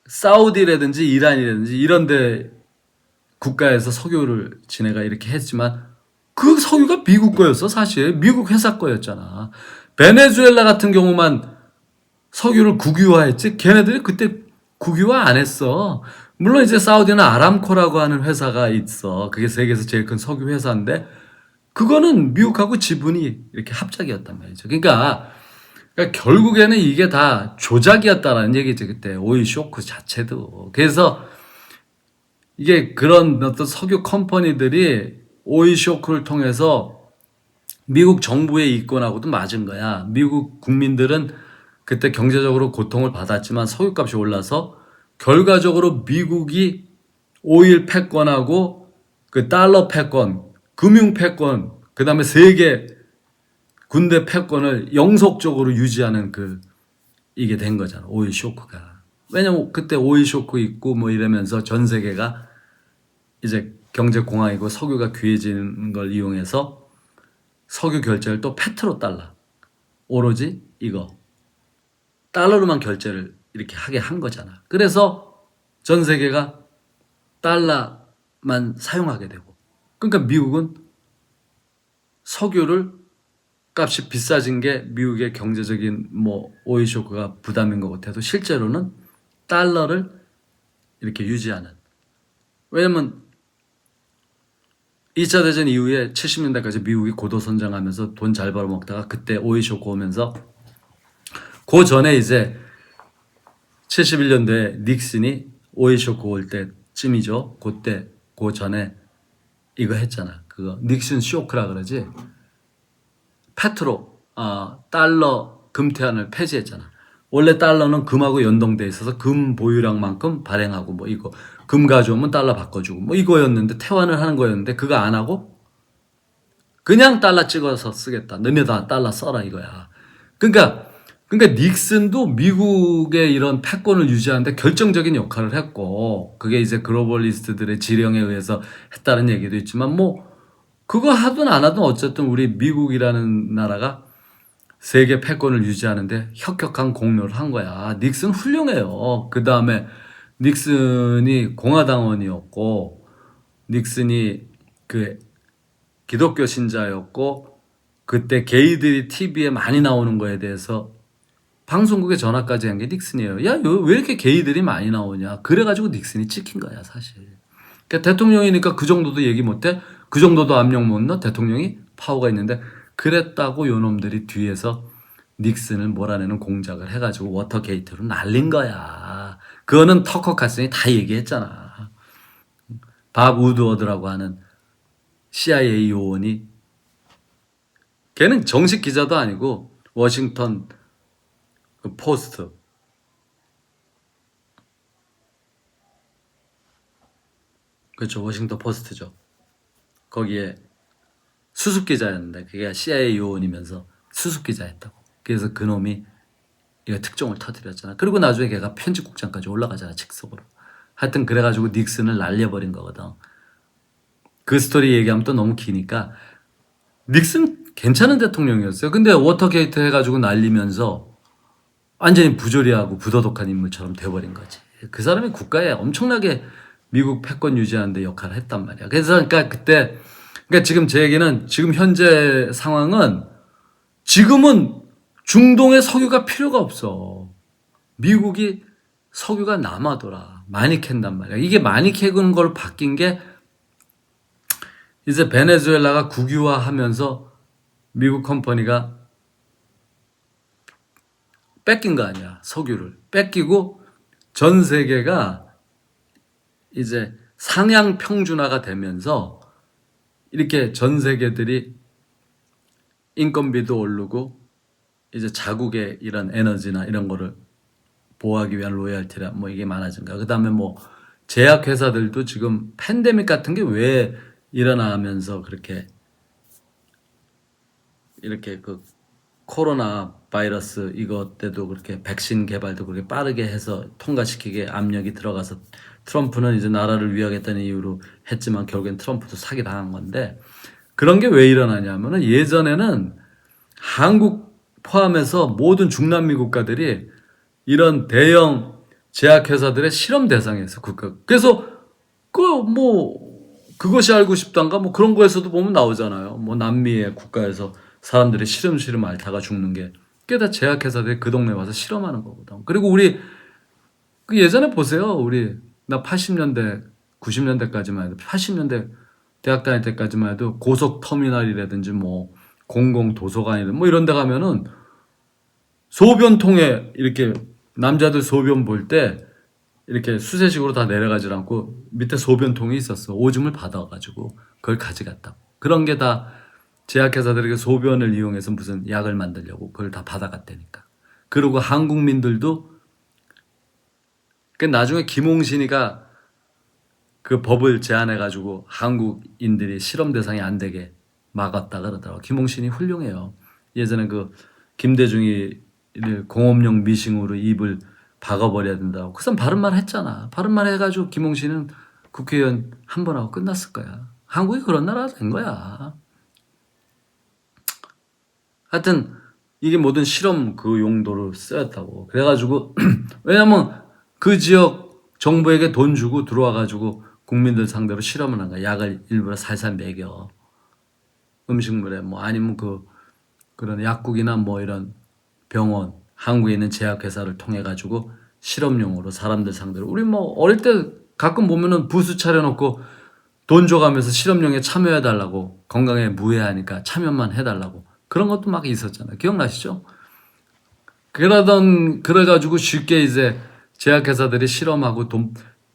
사우디라든지 이란이라든지 이런데 국가에서 석유를 지네가 이렇게 했지만 그 석유가 미국 거였어. 사실 미국 회사 거였잖아. 베네수엘라 같은 경우만 석유를 국유화했지 걔네들이 그때 국유화 안 했어. 물론 이제 사우디는 아람코라고 하는 회사가 있어. 그게 세계에서 제일 큰 석유 회사인데 그거는 미국하고 지분이 이렇게 합작이었단 말이죠. 그러니까 결국에는 이게 다 조작이었다라는 얘기죠. 그때 오일 쇼크 자체도. 그래서 이게 그런 어떤 석유 컴퍼니들이 오일 쇼크를 통해서 미국 정부의 이권하고도 맞은 거야. 미국 국민들은 그때 경제적으로 고통을 받았지만 석유값이 올라서 결과적으로 미국이 오일 패권하고 그 달러 패권, 금융 패권, 그 다음에 세계 군대 패권을 영속적으로 유지하는 이게 된 거잖아. 오일 쇼크가. 왜냐면 그때 오일 쇼크 있고 뭐 이러면서 전 세계가 이제 경제공황이고 석유가 귀해지는 걸 이용해서 석유 결제를 또 페트로달러. 오로지 이거. 달러로만 결제를 이렇게 하게 한 거잖아. 그래서 전 세계가 달러만 사용하게 되고. 그러니까 미국은 석유를 값이 비싸진 게 미국의 경제적인 뭐 오일 쇼크가 부담인 것 같아도 실제로는 달러를 이렇게 유지하는. 왜냐면 2차 대전 이후에 70년대까지 미국이 고도 성장하면서 돈 잘 벌어먹다가 그때 오일 쇼크 오면서 그 전에 이제 71년도에 닉슨이 오일 쇼크 올 때쯤이죠. 그때 그 전에 이거 했잖아. 그거 닉슨 쇼크라 그러지. 달러 금태환을 폐지했잖아. 원래 달러는 금하고 연동돼 있어서 금 보유량만큼 발행하고 뭐 이거 금 가져오면 달러 바꿔주고 뭐 이거였는데 태환을 하는 거였는데 그거 안 하고 그냥 달러 찍어서 쓰겠다. 너네 다 달러 써라 이거야. 그러니까 닉슨도 미국의 이런 패권을 유지하는데 결정적인 역할을 했고 그게 이제 글로벌리스트들의 지령에 의해서 했다는 얘기도 있지만 뭐 그거 하든 안 하든 어쨌든 우리 미국이라는 나라가 세계 패권을 유지하는데 혁혁한 공로를 한 거야. 닉슨 훌륭해요. 그 다음에 닉슨이 공화당원이었고 닉슨이 그 기독교 신자였고 그때 게이들이 TV에 많이 나오는 거에 대해서 방송국에 전화까지 한 게 닉슨이에요. 야, 왜 이렇게 게이들이 많이 나오냐. 그래가지고 닉슨이 찍힌 거야 사실. 그러니까 대통령이니까 그 정도도 얘기 못해? 그 정도도 압력 못 넣어? 대통령이 파워가 있는데. 그랬다고 요놈들이 뒤에서 닉슨을 몰아내는 공작을 해가지고 워터게이트로 날린 거야. 그거는 터커 칼슨이 다 얘기했잖아. 밥 우드워드라고 하는 CIA 요원이, 걔는 정식 기자도 아니고 워싱턴 포스트, 그렇죠, 워싱턴 포스트죠. 거기에 수습 기자였는데 그게 CIA 요원이면서 수습 기자였다고. 그래서 그놈이 이거 특종을 터뜨렸잖아. 그리고 나중에 걔가 편집국장까지 올라가잖아, 직속으로. 하여튼 그래가지고 닉슨을 날려버린 거거든. 그 스토리 얘기하면 또 너무 기니까, 닉슨 괜찮은 대통령이었어요. 근데 워터게이트 해가지고 날리면서 완전히 부조리하고 부도덕한 인물처럼 돼버린 거지. 그 사람이 국가에 엄청나게 미국 패권 유지하는 데 역할을 했단 말이야. 그래서 그러니까 그때, 그러니까 지금 제 얘기는, 지금 현재 상황은, 지금은 중동에 석유가 필요가 없어. 미국이 석유가 남아돌아. 많이 캔단 말이야. 이게 많이 캐는 걸 바뀐 게, 이제 베네수엘라가 국유화하면서 미국 컴퍼니가 뺏긴 거 아니야. 석유를 뺏기고 전 세계가 이제 상향 평준화가 되면서 이렇게 전 세계들이 인건비도 오르고 이제 자국의 이런 에너지나 이런 거를 보호하기 위한 로열티라 뭐 이게 많아진 거야. 그다음에 뭐 제약회사들도 지금 팬데믹 같은 게 왜 일어나면서 그렇게 이렇게 그 코로나 바이러스 이것 때도 그렇게 백신 개발도 그렇게 빠르게 해서 통과시키게 압력이 들어가서, 트럼프는 이제 나라를 위하겠다는 이유로 했지만 결국엔 트럼프도 사기당한 건데, 그런 게 왜 일어나냐면은 예전에는 한국 포함해서 모든 중남미 국가들이 이런 대형 제약회사들의 실험 대상이었어, 국가. 그래서 그 뭐 그것이 알고 싶단가 뭐 그런 거에서도 보면 나오잖아요. 뭐 남미의 국가에서 사람들이 시름시름 앓다가 죽는 게, 그게 다 제약회사들이 그 동네 와서 실험하는 거거든. 그리고 우리 그 예전에 보세요. 우리 나 80년대 90년대까지만 해도, 80년대 대학 다닐 때까지만 해도 고속 터미널이라든지 뭐 공공 도서관이든 뭐 이런 데 가면은 소변통에 이렇게 남자들 소변 볼 때 이렇게 수세식으로 다 내려가지 않고 밑에 소변통이 있었어. 오줌을 받아가지고 그걸 가져갔다. 그런 게 다 제약회사들에게 소변을 이용해서 무슨 약을 만들려고 그걸 다 받아갔다니까. 그리고 한국민들도, 그 나중에 김홍신이가 그 법을 제안해가지고 한국인들이 실험 대상이 안 되게 막았다 그러더라고. 김홍신이 훌륭해요. 예전에 그 김대중이 공업용 미싱으로 입을 박아버려야 된다고. 그 사람 바른말 했잖아. 바른말 해가지고 김홍신은 국회의원 한 번 하고 끝났을 거야. 한국이 그런 나라가 된 거야. 하여튼 이게 모든 실험 그 용도로 쓰였다고. 그래가지고 왜냐면 그 지역 정부에게 돈 주고 들어와가지고 국민들 상대로 실험을 한 거야. 약을 일부러 살살 먹여. 음식물에 뭐 아니면 그런 약국이나 뭐 이런 병원, 한국에 있는 제약회사를 통해 가지고 실험용으로 사람들 상대로, 우리 뭐 어릴 때 가끔 보면은 부스 차려놓고 돈 줘가면서 실험용에 참여해달라고, 건강에 무해하니까 참여만 해달라고 그런 것도 막 있었잖아요. 기억나시죠? 그래가지고 쉽게 이제 제약회사들이 실험하고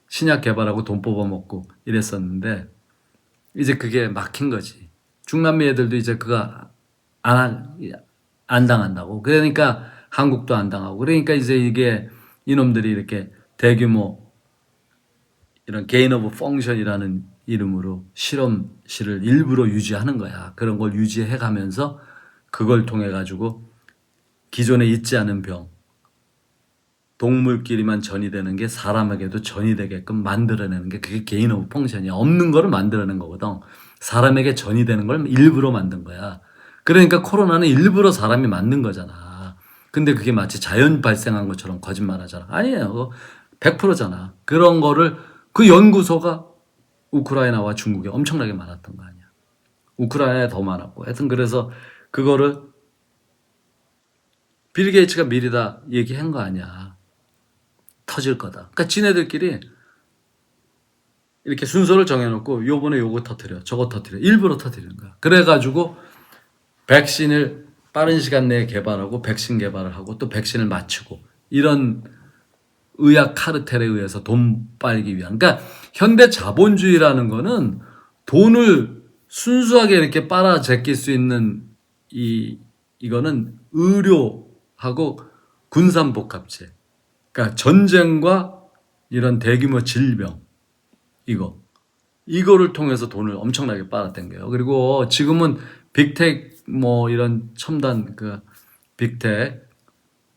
신약 개발하고 돈 뽑아먹고 이랬었는데, 이제 그게 막힌 거지. 중남미 애들도 이제 그거 안 당한다고. 그러니까 한국도 안 당하고. 그러니까 이제 이게 이놈들이 이렇게 대규모 이런 게인 오브 펑션이라는 이름으로 실험실을 일부러 유지하는 거야. 그런 걸 유지해 가면서 그걸 통해 가지고 기존에 있지 않은 병, 동물끼리만 전이되는 게 사람에게도 전이되게끔 만들어내는 게, 그게 게인 오브 펑션이야. 없는 거를 만들어낸 거거든. 사람에게 전이되는 걸 일부러 만든 거야. 그러니까 코로나는 일부러 사람이 만든 거잖아. 근데 그게 마치 자연 발생한 것처럼 거짓말 하잖아. 아니에요. 100%잖아. 그런 거를, 그 연구소가 우크라이나와 중국에 엄청나게 많았던 거 아니야. 우크라이나에 더 많았고. 하여튼 그래서 그거를 빌 게이츠가 미리 다 얘기한 거 아니야. 터질 거다. 그러니까 지네들끼리 이렇게 순서를 정해놓고 요번에 요거 터뜨려 저거 터뜨려 일부러 터뜨리는 거야. 그래가지고 백신을 빠른 시간 내에 개발하고 백신 개발을 하고 또 백신을 맞추고 이런 의학 카르텔에 의해서 돈 빨기 위한. 그러니까 현대 자본주의라는 거는 돈을 순수하게 이렇게 빨아 제낄 수 있는 이거는 의료하고 군산복합체. 그러니까 전쟁과 이런 대규모 질병 이거를 통해서 돈을 엄청나게 빨아당겨요. 그리고 지금은 빅텍 뭐 이런 첨단 그 빅텍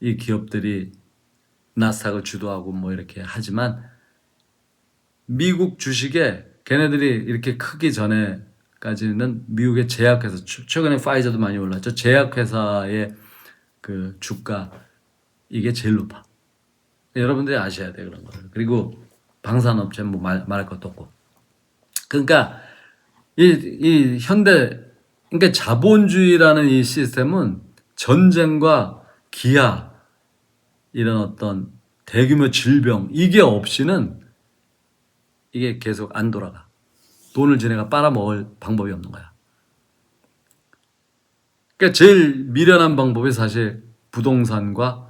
이 기업들이 나스닥을 주도하고 뭐 이렇게 하지만 미국 주식에 걔네들이 이렇게 크기 전에까지는 미국의 제약회사 최근에 파이저도 많이 올랐죠. 제약회사의 그 주가 이게 제일 높아. 여러분들이 아셔야 돼요 그런 거를. 그리고 방산업체 뭐 말할 것도 없고. 그러니까 이 현대 그러니까 자본주의라는 이 시스템은 전쟁과 기아 이런 어떤 대규모 질병 이게 없이는 이게 계속 안 돌아가. 돈을 지네가 빨아먹을 방법이 없는 거야. 그러니까 제일 미련한 방법이 사실 부동산과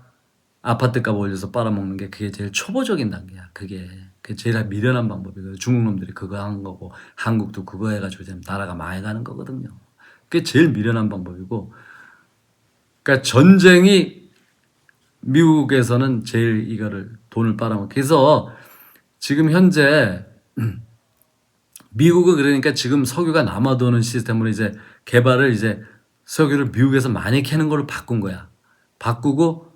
아파트값 올려서 빨아먹는 게 그게 제일 초보적인 단계야. 그게 제일 미련한 방법이거든. 중국 놈들이 그거 한 거고 한국도 그거 해가지고 지금 나라가 망해가는 거거든요. 그게 제일 미련한 방법이고 그러니까 전쟁이 미국에서는 제일 이거를 돈을 빨아먹고 그래서 지금 현재 미국은 그러니까 지금 석유가 남아도는 시스템으로 이제 개발을 이제 석유를 미국에서 많이 캐는 걸로 바꾼 거야. 바꾸고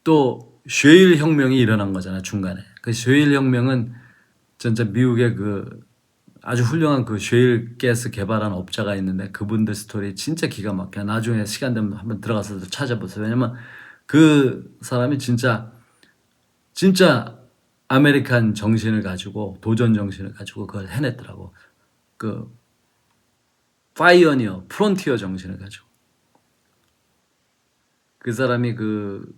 또 쉐일 혁명이 일어난 거잖아 중간에. 그 쉐일 혁명은 진짜 미국의 그 아주 훌륭한 그 쉐일 가스 개발한 업자가 있는데 그분들 스토리 진짜 기가 막혀. 나중에 시간 되면 한번 들어가서 찾아보세요. 왜냐면 그 사람이 진짜 아메리칸 정신을 가지고 도전 정신을 가지고 그걸 해냈더라고. 그 파이어니어, 프론티어 정신을 가지고. 그 사람이 그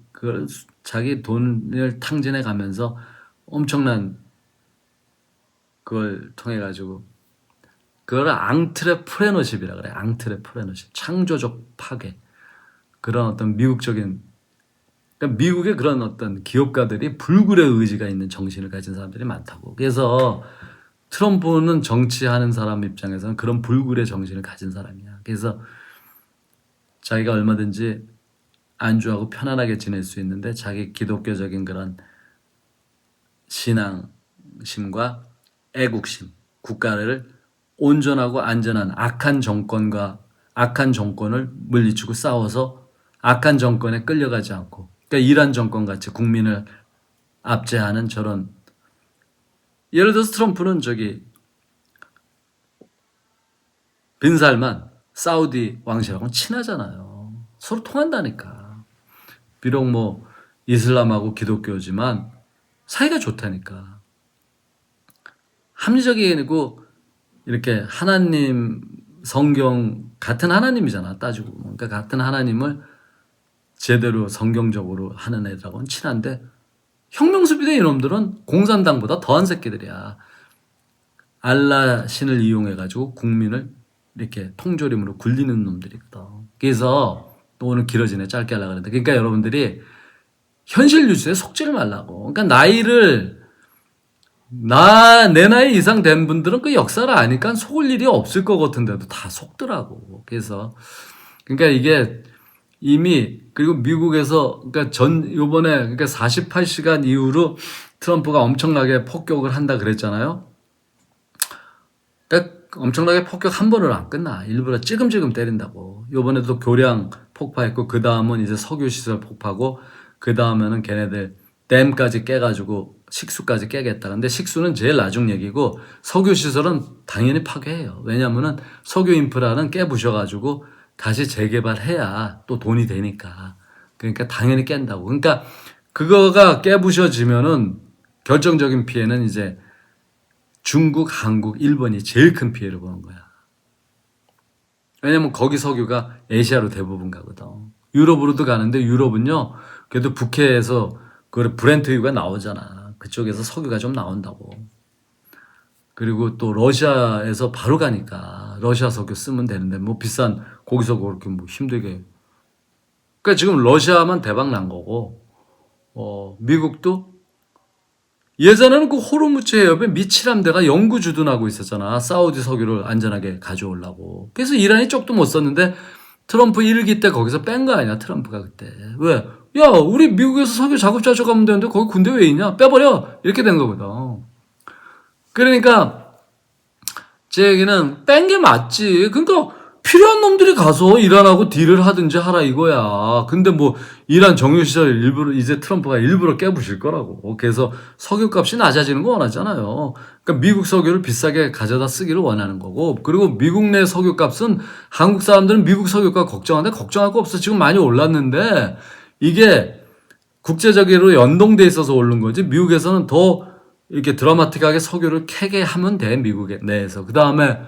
자기 돈을 탕진해 가면서 엄청난 그걸 통해 가지고 그걸 앙트레프레너십이라 그래. 앙트레프레너십. 창조적 파괴. 그런 어떤 미국적인 그러니까 미국의 그런 어떤 기업가들이 불굴의 의지가 있는 정신을 가진 사람들이 많다고. 그래서 트럼프는 정치하는 사람 입장에서는 그런 불굴의 정신을 가진 사람이야. 그래서 자기가 얼마든지 안주하고 편안하게 지낼 수 있는데 자기 기독교적인 그런 신앙심과 애국심, 국가를 온전하고 안전한 악한 정권을 물리치고 싸워서 악한 정권에 끌려가지 않고 그러니까 이란 정권 같이 국민을 압제하는 저런 예를 들어서 트럼프는 저기 빈살만 사우디 왕실하고는 친하잖아요. 서로 통한다니까. 비록 뭐 이슬람하고 기독교지만 사이가 좋다니까. 합리적이고 이렇게 하나님 성경 같은 하나님이잖아 따지고. 그러니까 같은 하나님을 제대로 성경적으로 하는 애들하고는 친한데 혁명수비대 이놈들은 공산당보다 더한 새끼들이야. 알라 신을 이용해가지고 국민을 이렇게 통조림으로 굴리는 놈들이거든. 그래서 또 오늘 길어지네 짧게 하려고 그랬는데 그러니까 여러분들이 현실 뉴스에 속지를 말라고. 그러니까 내 나이 이상 된 분들은 그 역사를 아니까 속을 일이 없을 것 같은데도 다 속더라고. 그래서 그러니까 이게 이미 그리고 미국에서 그러니까 요번에 그러니까 48시간 이후로 트럼프가 엄청나게 폭격을 한다 그랬잖아요. 그러니까 엄청나게 폭격 한 번으로 안 끝나. 일부러 찌금찌금 때린다고. 요번에도 교량 폭파했고 그 다음은 이제 석유 시설 폭파고 그 다음에는 걔네들 댐까지 깨가지고 식수까지 깨겠다. 근데 식수는 제일 나중 얘기고 석유 시설은 당연히 파괴해요. 왜냐면은 석유 인프라는 깨부셔가지고 다시 재개발해야 또 돈이 되니까. 그러니까 당연히 깬다고. 그러니까 그거가 깨부셔지면은 결정적인 피해는 이제 중국, 한국, 일본이 제일 큰 피해를 보는 거야. 왜냐면 거기 석유가 아시아로 대부분 가거든. 유럽으로도 가는데 유럽은요, 그래도 북해에서 그 브렌트유가 나오잖아. 그쪽에서 석유가 좀 나온다고. 그리고 또 러시아에서 바로 가니까 러시아 석유 쓰면 되는데 뭐 비싼 거기서 그렇게 뭐 힘들게. 그러니까 지금 러시아만 대박 난 거고 미국도 예전에는 그 호르무즈 해협에 미칠함대가 영구 주둔하고 있었잖아. 사우디 석유를 안전하게 가져오려고. 그래서 이란이 쪽도 못 썼는데 트럼프 1기 때 거기서 뺀 거 아니야, 트럼프가 그때. 왜? 야, 우리 미국에서 석유 작업 자주 가면 되는데 거기 군대 왜 있냐? 빼버려! 이렇게 된 거거든. 그러니까 제 얘기는 뺀 게 맞지. 그러니까 필요한 놈들이 가서 이란하고 딜을 하든지 하라 이거야. 근데 뭐 이란 정유 시절 일부러 이제 트럼프가 일부러 깨부실 거라고. 그래서 석유값이 낮아지는 거 원하잖아요. 그러니까 미국 석유를 비싸게 가져다 쓰기를 원하는 거고. 그리고 미국 내 석유값은 한국 사람들은 미국 석유값 걱정하는데 걱정할 거 없어. 지금 많이 올랐는데 이게 국제적으로 연동돼 있어서 오른 거지. 미국에서는 더 이렇게 드라마틱하게 석유를 캐게 하면 돼. 미국 내에서. 그 다음에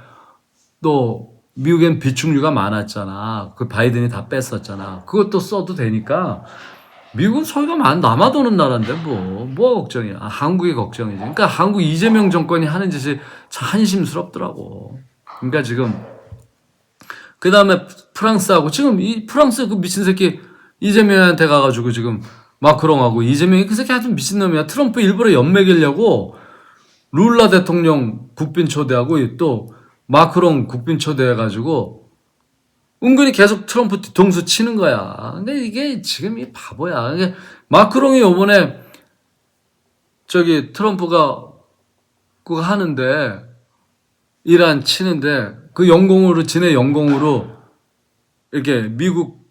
또 미국엔 비축유가 많았잖아. 그 바이든이 다 뺐었잖아. 그것도 써도 되니까 미국은 석유가 남아도는 나라인데 뭐가 걱정이야. 한국이 걱정이지. 그러니까 한국 이재명 정권이 하는 짓이 참 한심스럽더라고. 그러니까 지금 그 다음에 프랑스하고 지금 이 프랑스 그 미친 새끼 이재명한테 가가지고 지금 마크롱하고 이재명이 그 새끼 하여튼 미친놈이야. 트럼프 일부러 연맥이려고 룰라 대통령 국빈 초대하고 또 마크롱 국빈 초대해가지고 은근히 계속 트럼프 뒤통수 치는 거야. 근데 이게 지금 이 바보야. 이게 마크롱이 요번에 저기 트럼프가 그거 하는데 이란 치는데 그 영공으로 진해 영공으로 이렇게 미국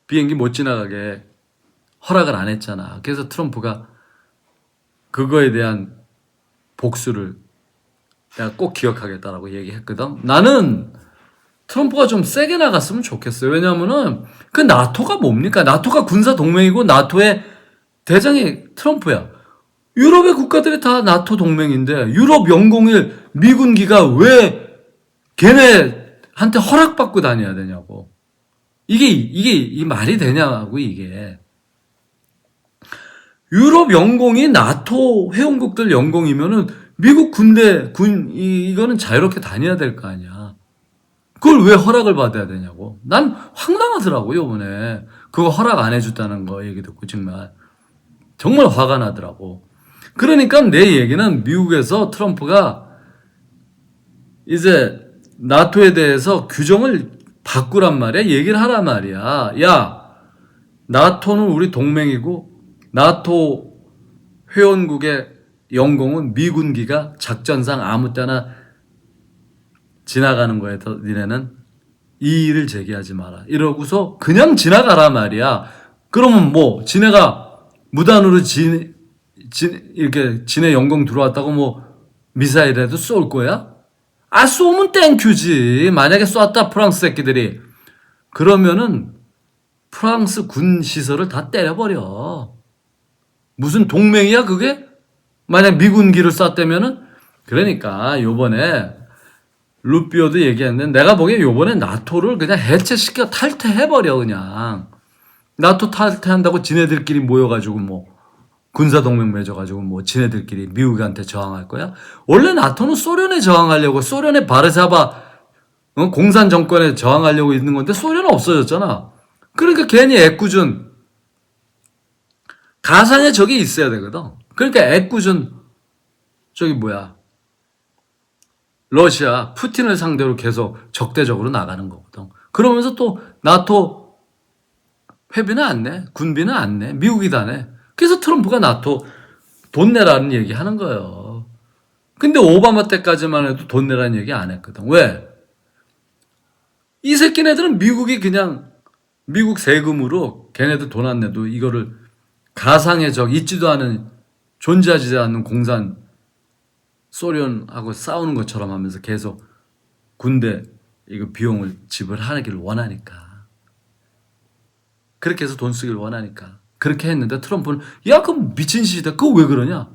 비행기 못 지나가게 허락을 안 했잖아. 그래서 트럼프가 그거에 대한 복수를 내가 꼭 기억하겠다라고 얘기했거든. 나는 트럼프가 좀 세게 나갔으면 좋겠어요. 왜냐면은 그 나토가 뭡니까? 나토가 군사 동맹이고 나토의 대장이 트럼프야. 유럽의 국가들이 다 나토 동맹인데 유럽 영공일 미군기가 왜 걔네한테 허락받고 다녀야 되냐고. 이게 이 말이 되냐고 이게. 유럽 영공이 나토 회원국들 영공이면은 미국 이거는 자유롭게 다녀야 될 거 아니야. 그걸 왜 허락을 받아야 되냐고. 난 황당하더라고요, 이번에. 그거 허락 안 해줬다는 거 얘기 듣고 정말 화가 나더라고. 그러니까 내 얘기는 미국에서 트럼프가 이제 나토에 대해서 규정을 바꾸란 말이야. 얘기를 하란 말이야. 야, 나토는 우리 동맹이고 나토 회원국의 영공은 미군기가 작전상 아무 때나 지나가는 거에 더 니네는 이의를 제기하지 마라. 이러고서 그냥 지나가라 말이야. 그러면 뭐 지네가 무단으로 이렇게 지네 영공 들어왔다고 뭐 미사일이라도 쏠 거야? 아, 쏘면 땡큐지. 만약에 쐈다 프랑스 새끼들이 그러면은 프랑스 군 시설을 다 때려버려. 무슨 동맹이야 그게? 만약 미군기를 쐈다면은. 그러니까 요번에 루피오도 얘기했는데 내가 보기에 요번에 나토를 그냥 해체시켜 탈퇴해버려. 그냥 나토 탈퇴한다고 지네들끼리 모여가지고 뭐 군사동맹 맺어가지고 뭐 지네들끼리 미국한테 저항할 거야? 원래 나토는 소련에 저항하려고 소련의 바르샤바 공산 정권에 저항하려고 있는 건데 소련은 없어졌잖아. 그러니까 괜히 애꿎은 가상의 적이 있어야 되거든. 그러니까 애꿎은 러시아 푸틴을 상대로 계속 적대적으로 나가는 거거든. 그러면서 또 나토 회비는 안 내. 군비는 안 내. 미국이 다 내. 그래서 트럼프가 나토 돈 내라는 얘기 하는 거예요. 근데 오바마 때까지만 해도 돈 내라는 얘기 안 했거든. 왜? 이 새끼네들은 미국이 그냥 미국 세금으로 걔네들 돈 안 내도 이거를 가상의 적 있지도 않은 존재하지 않는 공산 소련하고 싸우는 것처럼 하면서 계속 군대 이거 비용을 지불하기를 원하니까. 그렇게 해서 돈 쓰기를 원하니까. 그렇게 했는데 트럼프는 야, 그럼 미친 시대 그거 왜 그러냐?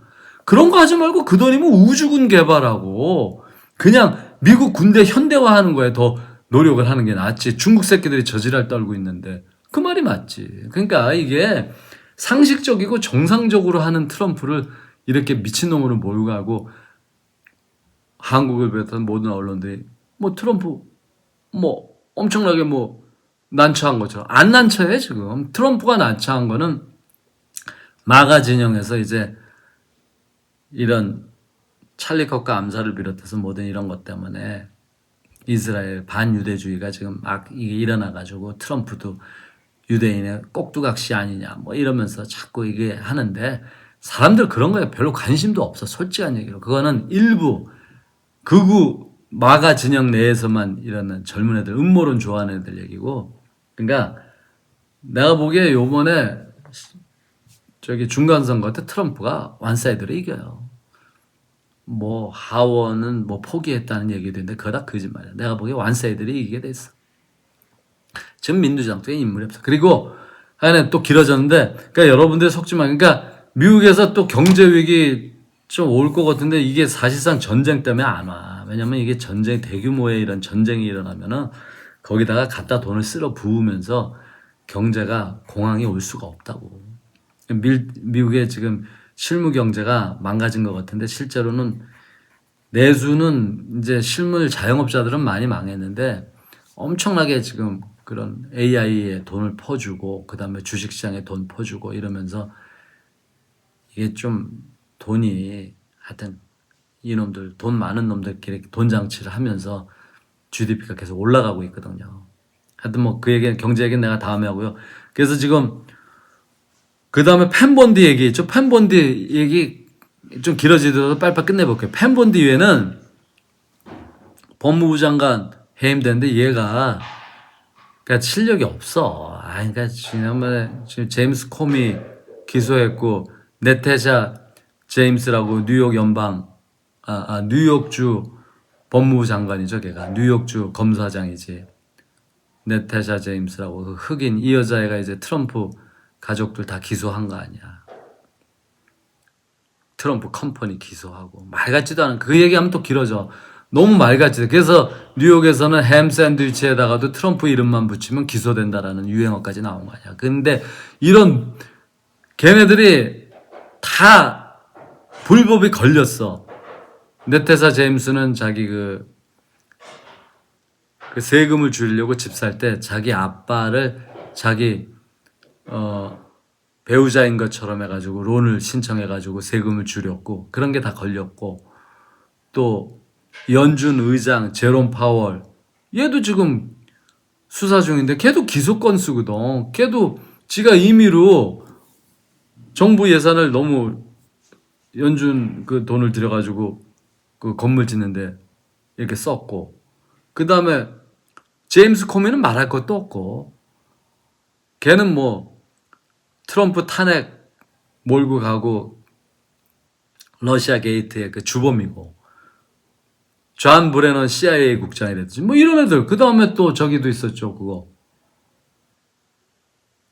그런 거 하지 말고 그 돈이면 우주군 개발하고 그냥 미국 군대 현대화하는 거에 더 노력을 하는 게 낫지. 중국 새끼들이 저지랄 떨고 있는데 그 말이 맞지. 그러니까 이게 상식적이고 정상적으로 하는 트럼프를 이렇게 미친놈으로 몰고 가고 한국을 비롯한 모든 언론들이 뭐 트럼프 뭐 엄청나게 뭐 난처한 것처럼 안 난처해 지금. 트럼프가 난처한 거는 마가 진영에서 이제 이런 찰리 컷과 암살을 비롯해서 모든 이런 것 때문에 이스라엘 반유대주의가 지금 막 이게 일어나가지고 트럼프도 유대인의 꼭두각시 아니냐 뭐 이러면서 자꾸 이게 하는데 사람들 그런 거에 별로 관심도 없어. 솔직한 얘기로. 그거는 일부 극우 마가 진영 내에서만 일어난 젊은 애들, 음모론 좋아하는 애들 얘기고. 그러니까 내가 보기에 요번에 저기 중간선거 때 트럼프가 완사이드로 이겨요. 뭐 하원은 뭐 포기했다는 얘기도 있는데 그거 다 거짓말이야. 내가 보기에 완사이드로 이기게 됐어. 지금 민주당도 인물이 없어. 그리고 하여튼 또 길어졌는데, 그러니까 여러분들 속지 마. 그러니까 미국에서 또 경제 위기 좀 올 것 같은데 이게 사실상 전쟁 때문에 안 와. 왜냐면 이게 전쟁, 대규모의 이런 전쟁이 일어나면은 거기다가 갖다 돈을 쓸어 부으면서 경제가 공황이 올 수가 없다고. 미국의 지금 실무 경제가 망가진 것 같은데 실제로는 내수는 이제 실물 자영업자들은 많이 망했는데 엄청나게 지금 그런 AI에 돈을 퍼주고 그다음에 주식시장에 돈 퍼주고 이러면서 이게 좀 돈이 하여튼 이놈들 돈 많은 놈들끼리 돈 장치를 하면서 GDP가 계속 올라가고 있거든요. 하여튼 뭐 그 얘기는 경제 얘기는 내가 다음에 하고요. 그래서 지금 그 다음에 펜본디 얘기했죠. 펜본디 얘기 좀 길어지더라도 빨리빨리 끝내볼게요. 펜본디 외에는 법무부 장관 해임됐는데 얘가 그러니까 실력이 없어. 그러니까 지난번에 지금 제임스 코미 기소했고 네테샤 제임스라고 뉴욕 연방 뉴욕주 법무부 장관이죠. 걔가 뉴욕주 검사장이지. 네테샤 제임스라고 그 흑인 이 여자애가 이제 트럼프 가족들 다 기소한 거 아니야. 트럼프 컴퍼니 기소하고 말 같지도 않은 그 얘기하면 또 길어져. 너무 말 같지. 그래서 뉴욕에서는 햄 샌드위치에다가도 트럼프 이름만 붙이면 기소된다라는 유행어까지 나온 거 아니야. 근데 이런 걔네들이 다 불법이 걸렸어. 네테사 제임스는 자기 그 세금을 줄이려고 집 살 때 자기 아빠를 자기 배우자인 것처럼 해가지고 론을 신청해가지고 세금을 줄였고 그런 게 다 걸렸고 또 연준 의장 제롬 파월 얘도 지금 수사 중인데 걔도 기소 건수거든. 걔도 지가 임의로 정부 예산을 너무 연준 그 돈을 들여가지고 그 건물 짓는데 이렇게 썼고 그 다음에 제임스 코미는 말할 것도 없고 걔는 뭐 트럼프 탄핵 몰고 가고 러시아 게이트의 그 주범이고 존 브레넌 CIA 국장이랬지 뭐 이런 애들. 그 다음에 또 저기도 있었죠. 그거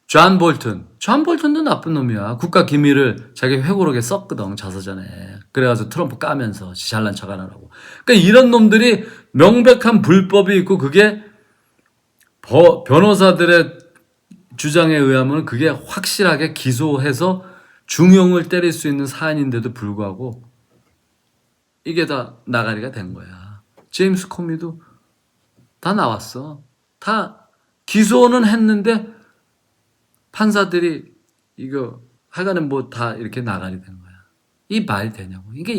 존 볼턴도 나쁜 놈이야. 국가 기밀을 자기 회고록에 썼거든 자서전에. 그래가지고 트럼프 까면서 잘난 척 안 하라고. 그러니까 이런 놈들이 명백한 불법이 있고 그게 변호사들의 주장에 의하면 그게 확실하게 기소해서 중형을 때릴 수 있는 사안인데도 불구하고 이게 다 나가리가 된 거야. 제임스 코미도 다 나왔어. 다 기소는 했는데 판사들이 이거 하여간에 뭐 다 이렇게 나가리 된 거야. 이 말 되냐고. 이게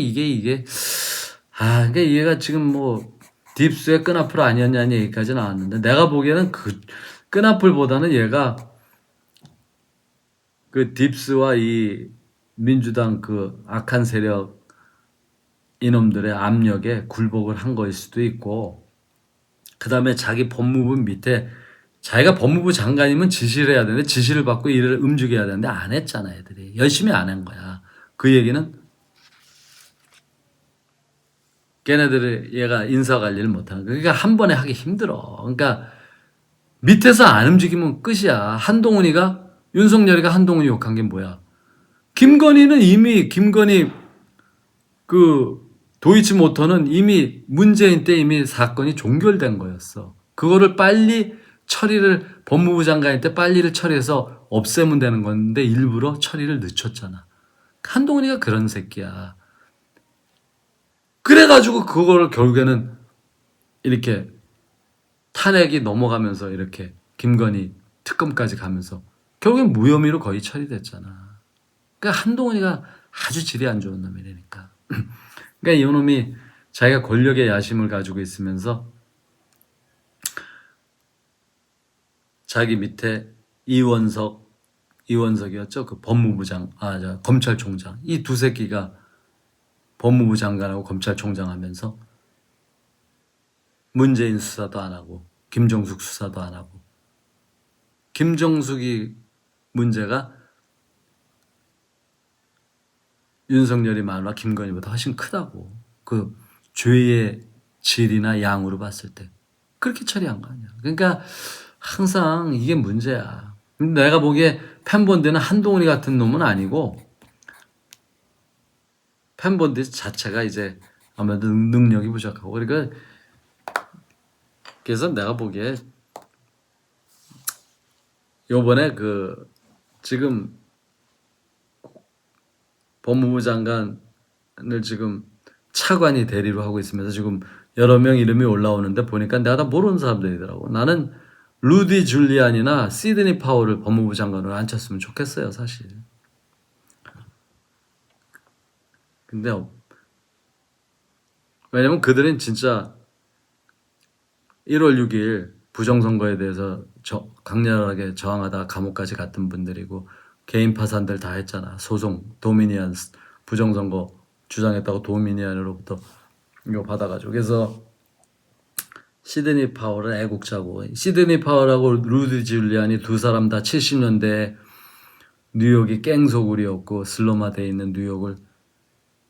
그러니까 얘가 지금 뭐 딥스의 끈앞풀 아니었냐는 얘기까지 나왔는데 내가 보기에는 그 끈앞풀보다는 얘가 그 딥스와 이 민주당 그 악한 세력 이놈들의 압력에 굴복을 한 거일 수도 있고 그 다음에 자기 법무부 밑에 자기가 법무부 장관이면 지시를 해야 되는데 지시를 받고 일을 움직여야 되는데 안 했잖아. 애들이 열심히 안 한 거야. 그 얘기는 걔네들이 얘가 인사관리를 못하는 거야. 그러니까 한 번에 하기 힘들어. 그러니까 밑에서 안 움직이면 끝이야. 윤석열이가 한동훈이 욕한 게 뭐야. 김건희는 이미 그 도이치모터는 이미 문재인 때 이미 사건이 종결된 거였어. 그거를 빨리 법무부 장관일 때 빨리를 처리해서 없애면 되는 건데 일부러 처리를 늦췄잖아. 한동훈이가 그런 새끼야. 그래가지고 그거를 결국에는 이렇게 탄핵이 넘어가면서 이렇게 김건희 특검까지 가면서 결국엔 무혐의로 거의 처리됐잖아. 그러니까 한동훈이가 아주 질이 안 좋은 놈이라니까. 그러니까 이 놈이 자기가 권력의 야심을 가지고 있으면서 자기 밑에 이원석이었죠. 그 법무부장, 검찰총장. 이 두 새끼가 법무부 장관하고 검찰총장 하면서 문재인 수사도 안 하고 김정숙 수사도 안 하고 김정숙이 문제가 윤석열이 마누라 김건희보다 훨씬 크다고. 그 죄의 질이나 양으로 봤을 때 그렇게 처리한 거 아니야. 그러니까 항상 이게 문제야. 근데 내가 보기에 펜본드는 한동훈이 같은 놈은 아니고 펜본드 자체가 이제 아무래도 능력이 부족하고 그러니까 그래서 내가 보기에 요번에 그 지금 법무부 장관을 지금 차관이 대리로 하고 있으면서 지금 여러 명 이름이 올라오는데 보니까 내가 다 모르는 사람들이더라고. 나는 루디 줄리안이나 시드니 파월을 법무부 장관으로 앉혔으면 좋겠어요, 사실. 근데 왜냐면 그들은 진짜 1월 6일 부정선거에 대해서 강렬하게 저항하다가 감옥까지 갔던 분들이고 개인 파산들 다 했잖아. 소송, 도미니언 부정선거 주장했다고 도미니언으로부터 이거 받아가지고. 그래서 시드니 파월은 애국자고 시드니 파월하고 루디 줄리안이 두 사람 다 70년대에 뉴욕이 깽소굴이었고 슬럼화되어 있는 뉴욕을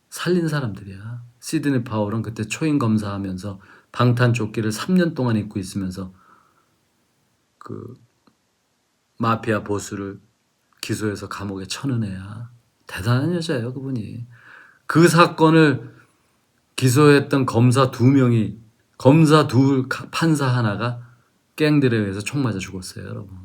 살린 사람들이야. 시드니 파월은 그때 초임 검사하면서 방탄조끼를 3년 동안 입고 있으면서 그 마피아 보스를 기소해서 감옥에 쳐넣은 애야. 대단한 여자예요, 그분이. 그 사건을 기소했던 검사 2명이 검사 둘, 판사 하나가 갱들에 의해서 총 맞아 죽었어요, 여러분.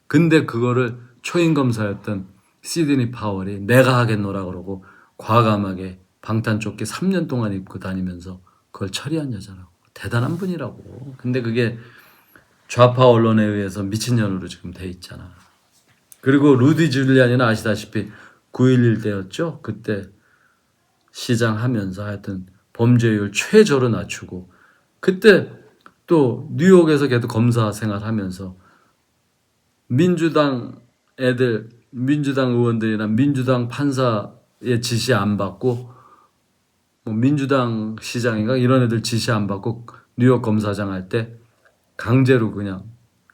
근데 그거를 초임 검사였던 시드니 파월이 내가 하겠노라 그러고 과감하게 방탄조끼 3년 동안 입고 다니면서 그걸 처리한 여자라고. 대단한 분이라고. 근데 그게 좌파 언론에 의해서 미친년으로 지금 돼 있잖아. 그리고 루디 줄리안이는 아시다시피 9.11 때였죠. 그때 시장 하면서 하여튼 범죄율 최저로 낮추고 그때 또 뉴욕에서 걔도 검사 생활하면서 민주당 애들, 민주당 의원들이나 민주당 판사의 지시 안 받고 뭐 민주당 시장인가 이런 애들 지시 안 받고 뉴욕 검사장 할 때 강제로 그냥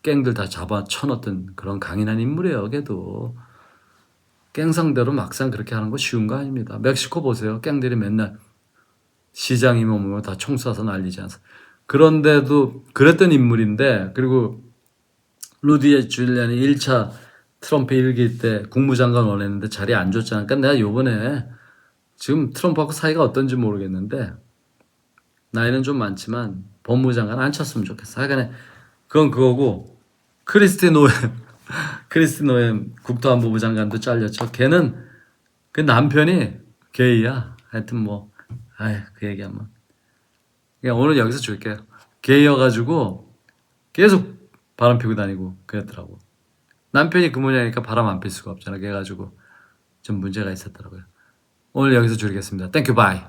갱들 다 잡아 쳐넣었던 그런 강인한 인물이에요. 걔도 갱 상대로 막상 그렇게 하는 거 쉬운 거 아닙니다. 멕시코 보세요. 갱들이 맨날 시장이면 뭐 다 총 쏴서 난리지 않습니까? 그런데도 그랬던 인물인데 그리고 루디 줄리안이 1차 트럼프 1기 때 국무장관 원했는데 자리 안 줬잖아. 그러니까 내가 요번에 지금 트럼프하고 사이가 어떤지 모르겠는데 나이는 좀 많지만 법무장관 안 쳤으면 좋겠어. 하여간에 그건 그거고 크리스티 노엠 국토안보부 장관도 잘렸죠. 걔는 그 남편이 게이야. 하여튼 뭐 그 얘기하면 그냥 오늘 여기서 줄게요. 게이여가지고 계속 바람 피고 다니고 그랬더라고. 남편이 그 모양이니까 바람 안 필 수가 없잖아. 그래가지고 좀 문제가 있었더라고요. 오늘 여기서 줄이겠습니다. 땡큐 바이.